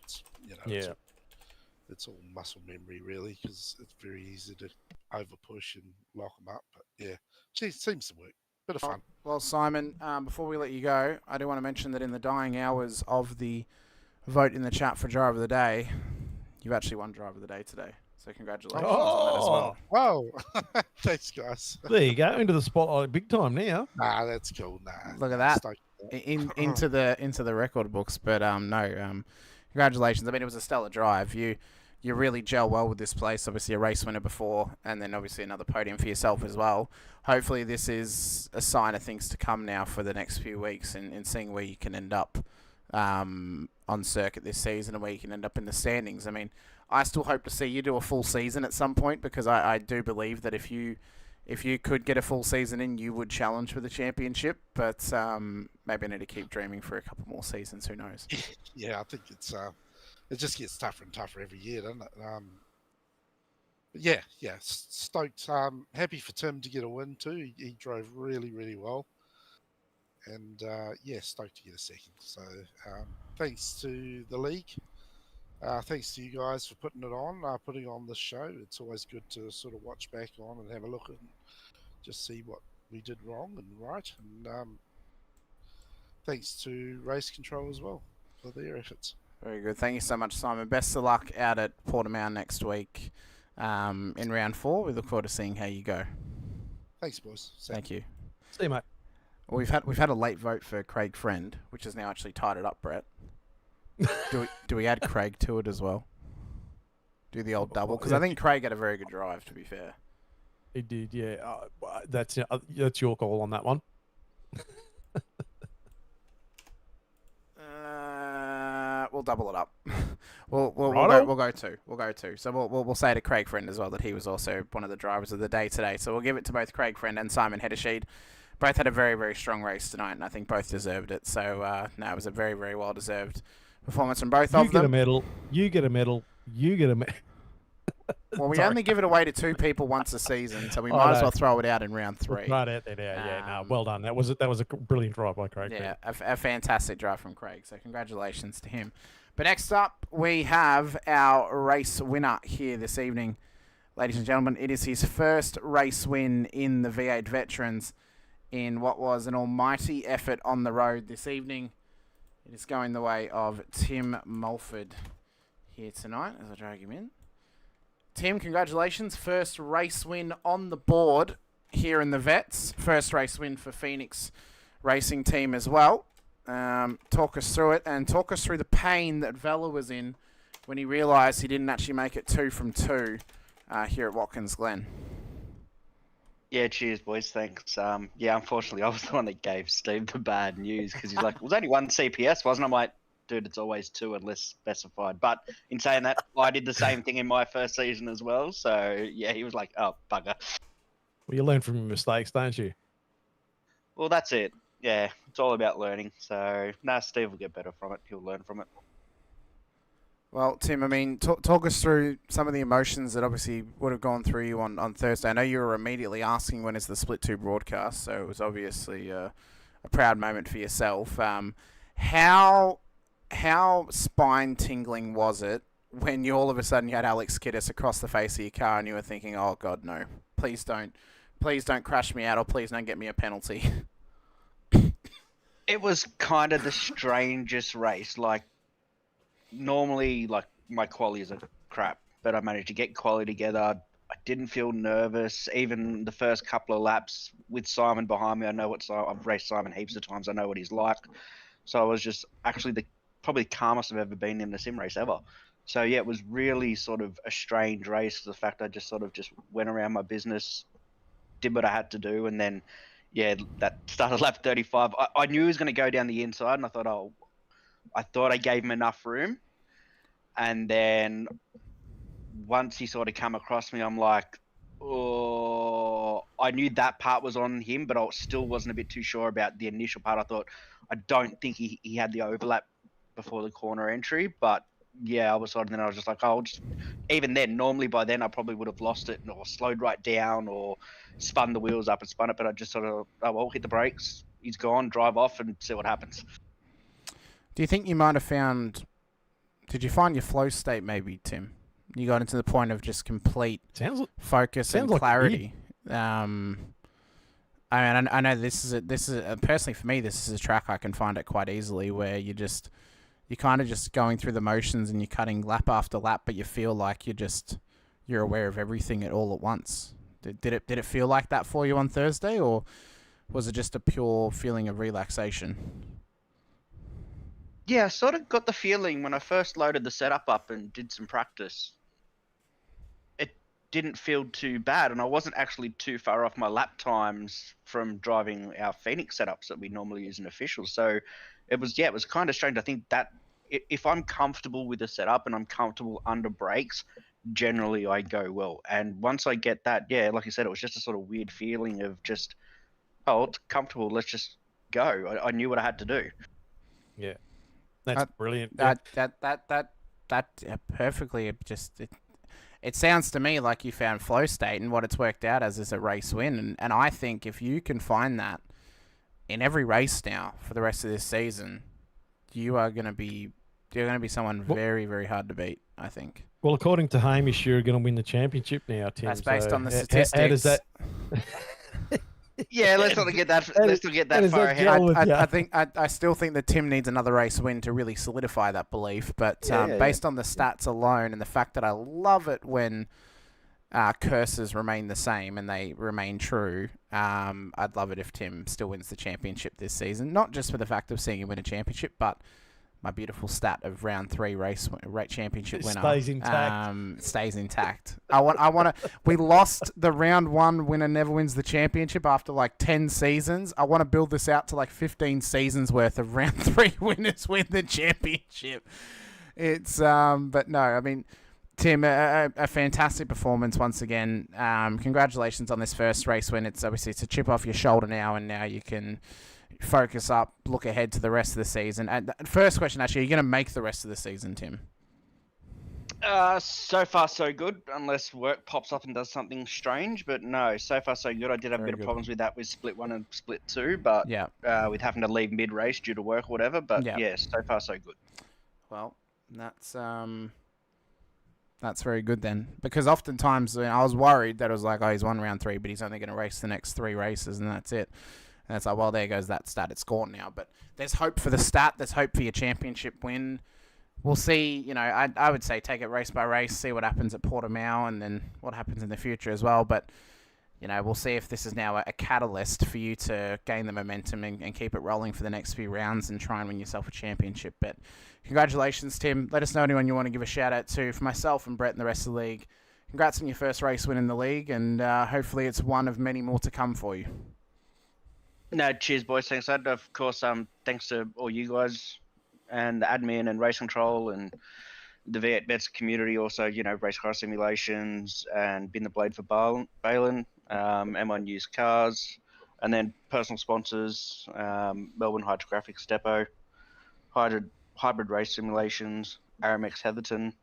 It's all muscle memory really, because it's very easy to over push and lock them up. But yeah, it seems to work. Bit of fun. Well, Simon, before we let you go, I do want to mention that in the dying hours of the vote in the chat for Driver of the Day, you've actually won Driver of the Day today. So congratulations on that as well. Wow. Thanks, guys. There you go, into the spotlight big time now. Nah, that's cool. Nah. Look at that. Into the record books. But no, congratulations. I mean, it was a stellar drive. You really gel well with this place. Obviously a race winner before, and then obviously another podium for yourself as well. Hopefully this is a sign of things to come now for the next few weeks, and seeing where you can end up on circuit this season, and where you can end up in the standings. I mean, I still hope to see you do a full season at some point, because I do believe that if you could get a full season in, you would challenge for the championship. But maybe I need to keep dreaming for a couple more seasons. Who knows? Yeah, I think it just gets tougher and tougher every year, doesn't it? But yeah, stoked. Happy for Tim to get a win too. He drove really, really well. And yeah, stoked to get a second. So thanks to the league. Thanks to you guys for putting on this show. It's always good to sort of watch back on and have a look and just see what we did wrong and right. And thanks to Race Control as well for their efforts. Very good. Thank you so much, Simon. Best of luck out at Portimao next week in round 4. We look forward to seeing how you go. Thanks, boys. Thank you. See you, mate. Well, we've had a late vote for Craig Friend, which has now actually tied it up, Brett. Do we add Craig to it as well? Do the old double? Because I think Craig had a very good drive, to be fair. He did, yeah. That's your call on that one. We'll double it up. We'll go two. We'll go two. So we'll say to Craig Friend as well that he was also one of the drivers of the day today. So we'll give it to both Craig Friend and Simon Heddersheed. Both had a very, very strong race tonight, and I think both deserved it. So no, it was a very, very well deserved performance from both of them. You get a medal. You get a medal. You get a medal. Well, we only give it away to 2 people once a season, so we might as well throw it out in round 3. Right out there, yeah. No, well done. That was a brilliant drive by Craig. Yeah, a fantastic drive from Craig. So congratulations to him. But next up, we have our race winner here this evening, ladies and gentlemen. It is his first race win in the V8 Veterans in what was an almighty effort on the road this evening. It is going the way of Tim Mulford here tonight as I drag him in. Tim, congratulations. First race win on the board here in the Vets. First race win for Phoenix Racing Team as well. Talk us through it and talk us through the pain that Vela was in when he realised he didn't actually make it 2 from 2 here at Watkins Glen. Yeah, cheers, boys. Thanks. Yeah, unfortunately, I was the one that gave Steve the bad news because he's like, it was only 1 CPS, wasn't it? I'm like, dude, it's always 2 unless specified. But in saying that, I did the same thing in my first season as well. So, yeah, he was like, oh, bugger. Well, you learn from your mistakes, don't you? Well, that's it. Yeah, it's all about learning. So, Steve will get better from it. He'll learn from it. Well, Tim, I mean, talk us through some of the emotions that obviously would have gone through you on Thursday. I know you were immediately asking when is the Split 2 broadcast, so it was obviously a proud moment for yourself. How spine-tingling was it when you all of a sudden you had Alex Kiddis across the face of your car and you were thinking, oh God, no, please don't crash me out, or please don't get me a penalty? It was kind of the strangest race. Like, normally, like, my qualities are crap, but I managed to get quality together. I didn't feel nervous. Even the first couple of laps with Simon behind me, I know I've raced Simon heaps of times. I know what he's like. So I was just actually probably calmest I've ever been in a sim race ever. So yeah, it was really sort of a strange race. The fact I just sort of just went around my business, did what I had to do, and then yeah, that started lap 35. I knew he was going to go down the inside, and I thought I gave him enough room. And then once he sort of come across me, I'm like, oh, I knew that part was on him, but I still wasn't a bit too sure about the initial part. I don't think he had the overlap before the corner entry, but yeah, I was just like, even then, normally by then I probably would have lost it or slowed right down or spun the wheels up and spun it, but I just sort of, hit the brakes, he's gone, drive off and see what happens. Do you think you might have did you find your flow state maybe, Tim? You got into the point of just complete focus and clarity. I mean, I know this is personally for me, this is a track I can find it quite easily, where you're kind of just going through the motions and you're cutting lap after lap, but you feel like you're aware of everything all at once. Did it feel like that for you on Thursday, or was it just a pure feeling of relaxation? Yeah, I sort of got the feeling when I first loaded the setup up and did some practice, it didn't feel too bad, and I wasn't actually too far off my lap times from driving our Phoenix setups that we normally use in officials. So it was kind of strange. I think that if I'm comfortable with the setup and I'm comfortable under brakes, generally I go well. And once I get that, yeah, like you said, it was just a sort of weird feeling of just, oh, it's comfortable, let's just go. I knew what I had to do. Yeah. That's brilliant. That perfectly. It sounds to me like you found flow state, and what it's worked out as is a race win. And I think if you can find that in every race now for the rest of this season, you're going to be someone very, very hard to beat, I think. Well, according to Hamish, you're going to win the championship now, Tim. That's based on the statistics. How does that? Yeah, let's not get that far ahead. I still think that Tim needs another race win to really solidify that belief. But based on the stats alone and the fact that I love it when curses remain the same and they remain true, I'd love it if Tim still wins the championship this season. Not just for the fact of seeing him win a championship, but my beautiful stat of round 3 race championship winner stays intact. Stays intact. I want to. We lost the round 1 winner never wins the championship after like 10 seasons. I want to build this out to like 15 seasons worth of round 3 winners win the championship. It's but no, I mean, Tim, a fantastic performance once again. Congratulations on this first race win. It's obviously it's a chip off your shoulder now, and now you can focus up, look ahead to the rest of the season. And first question, actually, are you going to make the rest of the season, Tim? So far, so good, unless work pops up and does something strange. But no, so far, so good. I did have a bit of problems with that with split 1 and split 2, but with having to leave mid-race due to work or whatever. But yeah, so far, so good. Well, that's very good then. Because oftentimes I was worried that it was like, oh, he's won round 3, but he's only going to race the next 3 races, and that's it. And it's like, well, there goes that stat. It's gone now. But there's hope for the stat. There's hope for your championship win. We'll see. You know, I would say take it race by race, see what happens at Portimao, and then what happens in the future as well. But, you know, we'll see if this is now a catalyst for you to gain the momentum and keep it rolling for the next few rounds and try and win yourself a championship. But congratulations, Tim. Let us know anyone you want to give a shout-out to. For myself and Brett and the rest of the league, congrats on your first race win in the league, and hopefully it's one of many more to come for you. No, cheers, boys. Thanks, Ed. Of course, thanks to all you guys and the admin and race control and the V8 Vets community. Also, you know, Racecraft Simulations and Bin the Blade for Balin, M1 Used Cars, and then personal sponsors, Melbourne Hydrographics Depot, Hybrid Race Simulations, Aramex Heatherton,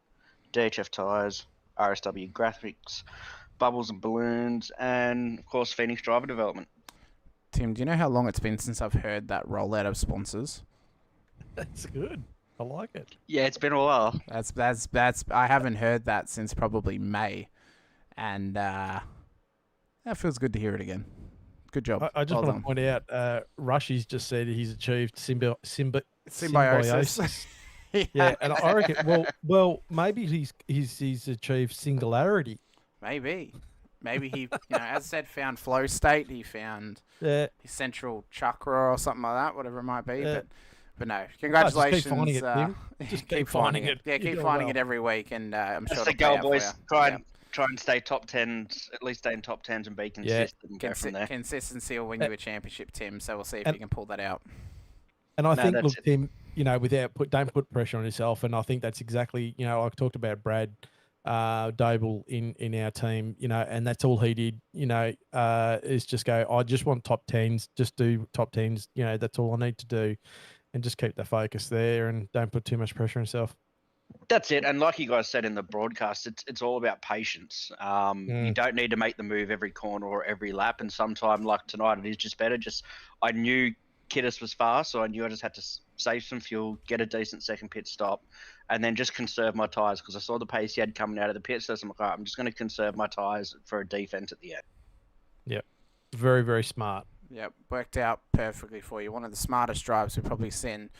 DHF Tyres, RSW Graphics, Bubbles and Balloons, and, of course, Phoenix Driver Development. Tim, do you know how long it's been since I've heard that rollout of sponsors? That's good. I like it. Yeah, it's been a while. That's. I haven't heard that since probably May, and that feels good to hear it again. Good job. I just Well want to done. point out, Rushy's just said he's achieved Symbiosis. symbiosis. Yeah, and I reckon, well, maybe he's achieved singularity. Maybe he, as I said, found flow state. He found Yeah, his central chakra or something like that, whatever it might be. Yeah. But no, just congratulations. keep finding it, Tim. Just keep finding it. Yeah, You're keep doing finding well. it every week, and I'm sure That's the it'll pay goal, out for boys. you. Try and stay top 10s, at least stay in top 10s and be consistent and go from there. Consistency will win you a championship, Tim. So we'll see if And- you can pull that out. And I think, that's look, it. Tim, don't put pressure on yourself. And I think that's exactly, I talked about Brad Doble in our team, and that's all he did, is just go, I just want top 10s, just do top 10s. That's all I need to do, and just keep the focus there and don't put too much pressure on yourself. That's it. And like you guys said in the broadcast, it's all about patience. You don't need to make the move every corner or every lap. And sometime like tonight, it is just better. I knew Kiddis was fast, so I knew I just had to save some fuel, get a decent second pit stop, and then just conserve my tyres because I saw the pace he had coming out of the pit. So I'm like, all right, I'm just going to conserve my tyres for a defense at the end. Yep. Very, very smart. Yep, worked out perfectly for you. One of the smartest drives we've probably seen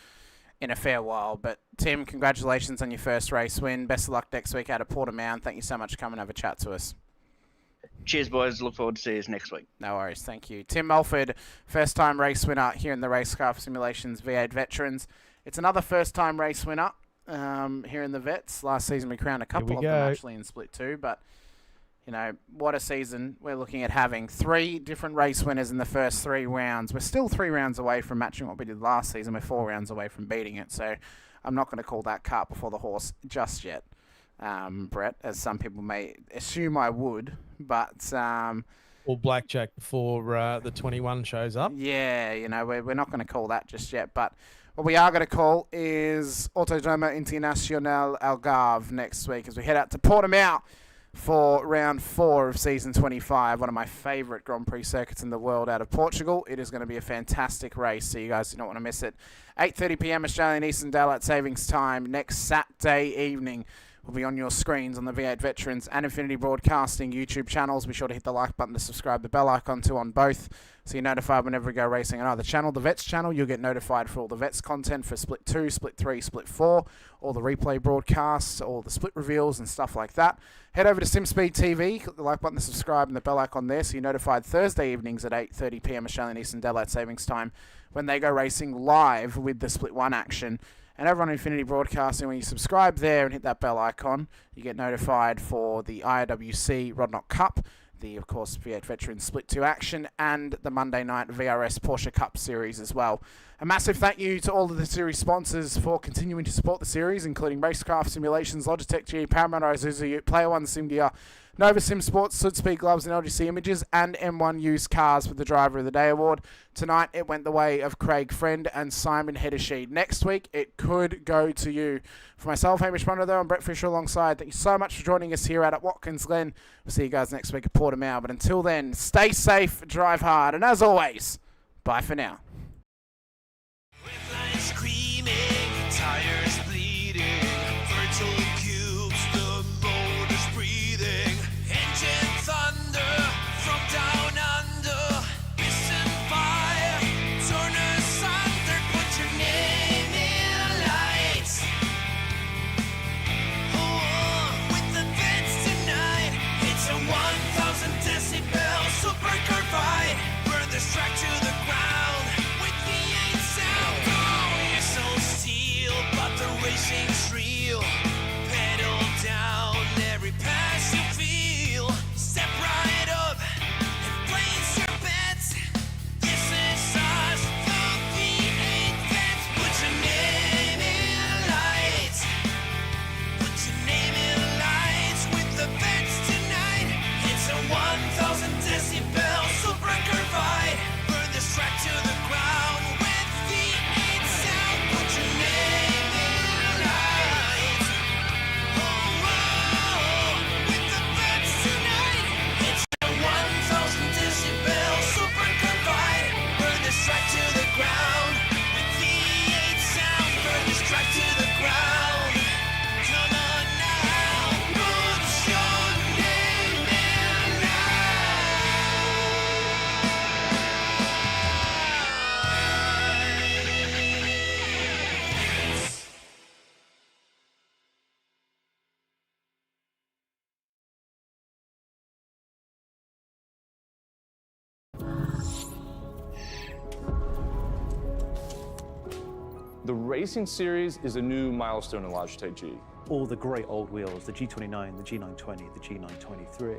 in a fair while. But Tim, congratulations on your first race win. Best of luck next week out of Portimao. Thank you so much for coming and have a chat to us. Cheers, boys. Look forward to seeing you next week. No worries, thank you. Tim Mulford, first-time race winner here in the Racecraft Simulations V8 Veterans. It's another first-time race winner here in the Vets. Last season we crowned a couple of them actually in Split 2, but what a season. We're looking at having 3 different race winners in the first 3 rounds. We're still 3 rounds away from matching what we did last season. We're 4 rounds away from beating it, so I'm not going to call that cart before the horse just yet, Brett, as some people may assume I would, but Or blackjack before the 21 shows up. yeah, we're not going to call that just yet, but what we are going to call is Autodromo Internacional Algarve next week as we head out to Portimao for round 4 of season 25, one of my favourite Grand Prix circuits in the world out of Portugal. It is going to be a fantastic race, so you guys do not want to miss it. 8:30 p.m. Australian Eastern Daylight Savings Time next Saturday evening will be on your screens on the V8 Veterans and Infinity Broadcasting YouTube channels. Be sure to hit the like button to subscribe, the bell icon too on both, so you're notified whenever we go racing on either channel. The Vets channel, you'll get notified for all the Vets content for Split 2, Split 3, Split 4, all the replay broadcasts, all the split reveals and stuff like that. Head over to Südspeed TV, click the like button to subscribe and the bell icon there, so you're notified Thursday evenings at 8:30 p.m. Australian Eastern Daylight Savings Time when they go racing live with the Split 1 action. And over on Infinity Broadcasting, when you subscribe there and hit that bell icon, you get notified for the IRWC Rodnock Cup, the, of course, V8 Veterans Split 2 action, and the Monday night VRS Porsche Cup Series as well. A massive thank you to all of the series sponsors for continuing to support the series, including Racekraft Simulations, Logitech G, Parramatta Isuzu Ute, Player One Sim Gear, Nova Sim Sports, Südspeed Gloves and LGC Images, and M1 Used Cars for the Driver of the Day award. Tonight, it went the way of Craig Friend and Simon Heddersheed. Next week, it could go to you. For myself, Hamish Munro, though, and Brett Fisher alongside, thank you so much for joining us here out at Watkins Glen. We'll see you guys next week at Portimao. But until then, stay safe, drive hard, and as always, bye for now. Screaming, tires bleeding, virtual cubes, the motor's breathing, engine thunder from down under, piston fire, turn asunder, put your name in lights. Oh, with the Vets tonight, it's a 1,000 decibel supercar fight, burn this track to the ground with V8 sound. Racing's real. The Racing Series is a new milestone in Logitech G. All the great old wheels, the G29, the G920, the G923,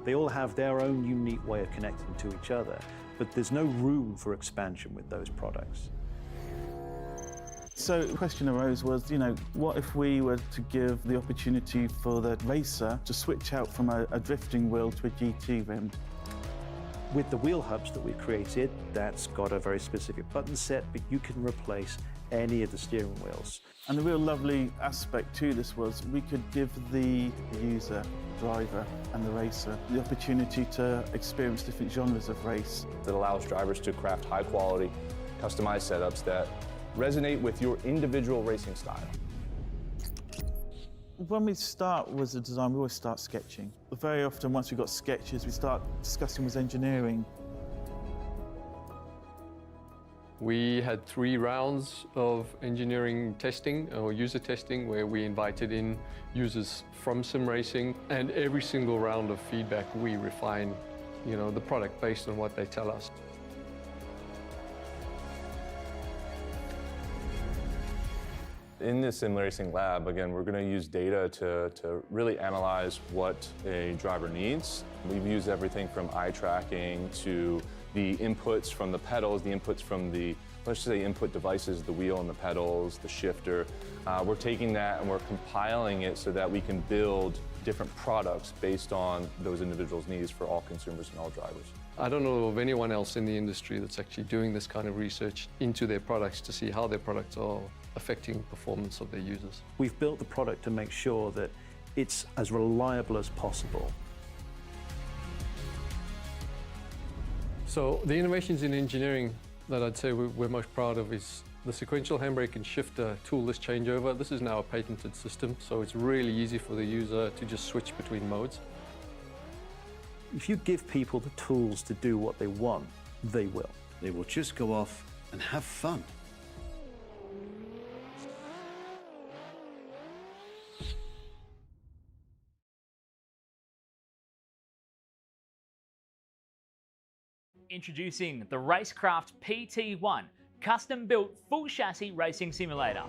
they all have their own unique way of connecting to each other, but there's no room for expansion with those products. So the question arose was, what if we were to give the opportunity for the racer to switch out from a drifting wheel to a GT rim? With the wheel hubs that we created, that's got a very specific button set, but you can replace any of the steering wheels. And the real lovely aspect to this was we could give the user, driver and the racer the opportunity to experience different genres of race. That allows drivers to craft high quality, customized setups that resonate with your individual racing style. When we start with the design, we always start sketching. But very often, once we've got sketches, we start discussing with engineering. We had 3 rounds of engineering testing or user testing where we invited in users from sim racing, and every single round of feedback we refine, the product based on what they tell us. In this sim racing lab, again, we're going to use data to really analyze what a driver needs. We've used everything from eye tracking to the inputs from the pedals, the inputs from the, let's just say, input devices, the wheel and the pedals, the shifter. We're taking that and we're compiling it so that we can build different products based on those individuals' needs for all consumers and all drivers. I don't know of anyone else in the industry that's actually doing this kind of research into their products to see how their products are affecting performance of their users. We've built the product to make sure that it's as reliable as possible. So the innovations in engineering that I'd say we're most proud of is the sequential handbrake and shifter toolless changeover. This is now a patented system, so it's really easy for the user to just switch between modes. If you give people the tools to do what they want, they will. They will just go off and have fun. Introducing the Racekraft PT1, custom-built full chassis racing simulator.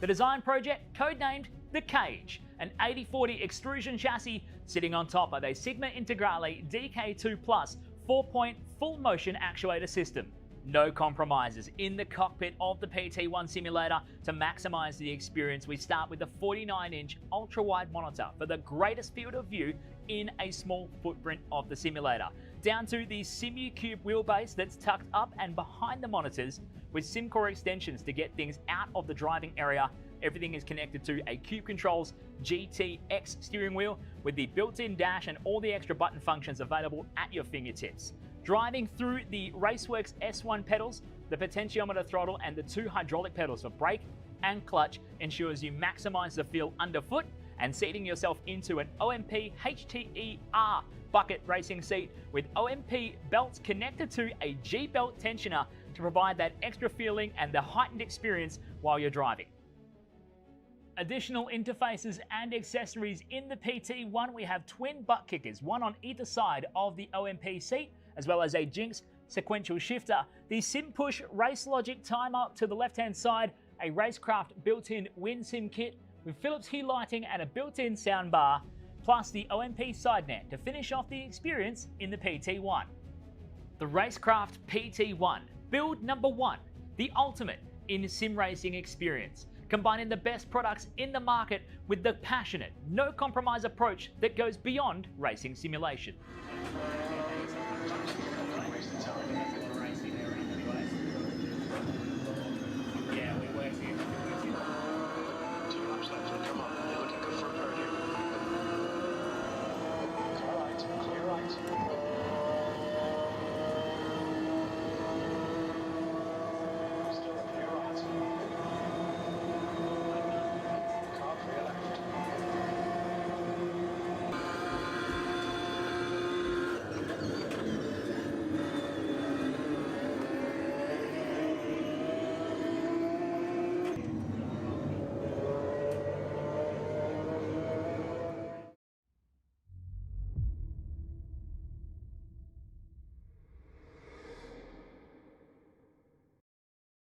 The design project, codenamed The Cage, an 80/40 extrusion chassis sitting on top of a Sigma Integrale DK2 Plus 4-point full motion actuator system. No compromises in the cockpit of the PT1 simulator. To maximize the experience, we start with the 49-inch ultra-wide monitor for the greatest field of view in a small footprint of the simulator, down to the SimuCube wheelbase that's tucked up and behind the monitors with SimCore extensions to get things out of the driving area. Everything is connected to a Cube Controls GTX steering wheel with the built-in dash and all the extra button functions available at your fingertips. Driving through the Raceworks S1 pedals, the potentiometer throttle and the 2 hydraulic pedals for brake and clutch ensures you maximize the feel underfoot, and seating yourself into an OMP HTER bucket racing seat with OMP belts connected to a G-belt tensioner to provide that extra feeling and the heightened experience while you're driving. Additional interfaces and accessories in the PT1, we have twin butt kickers, one on either side of the OMP seat, as well as a Jinx sequential shifter, the SimPush Race Logic timer to the left-hand side, a Racekraft built-in WinSim kit with Philips Hue lighting and a built-in soundbar, plus the OMP side net to finish off the experience in the PT1. The Racekraft PT1, build number 1, the ultimate in sim racing experience, combining the best products in the market with the passionate, no compromise approach that goes beyond racing simulation.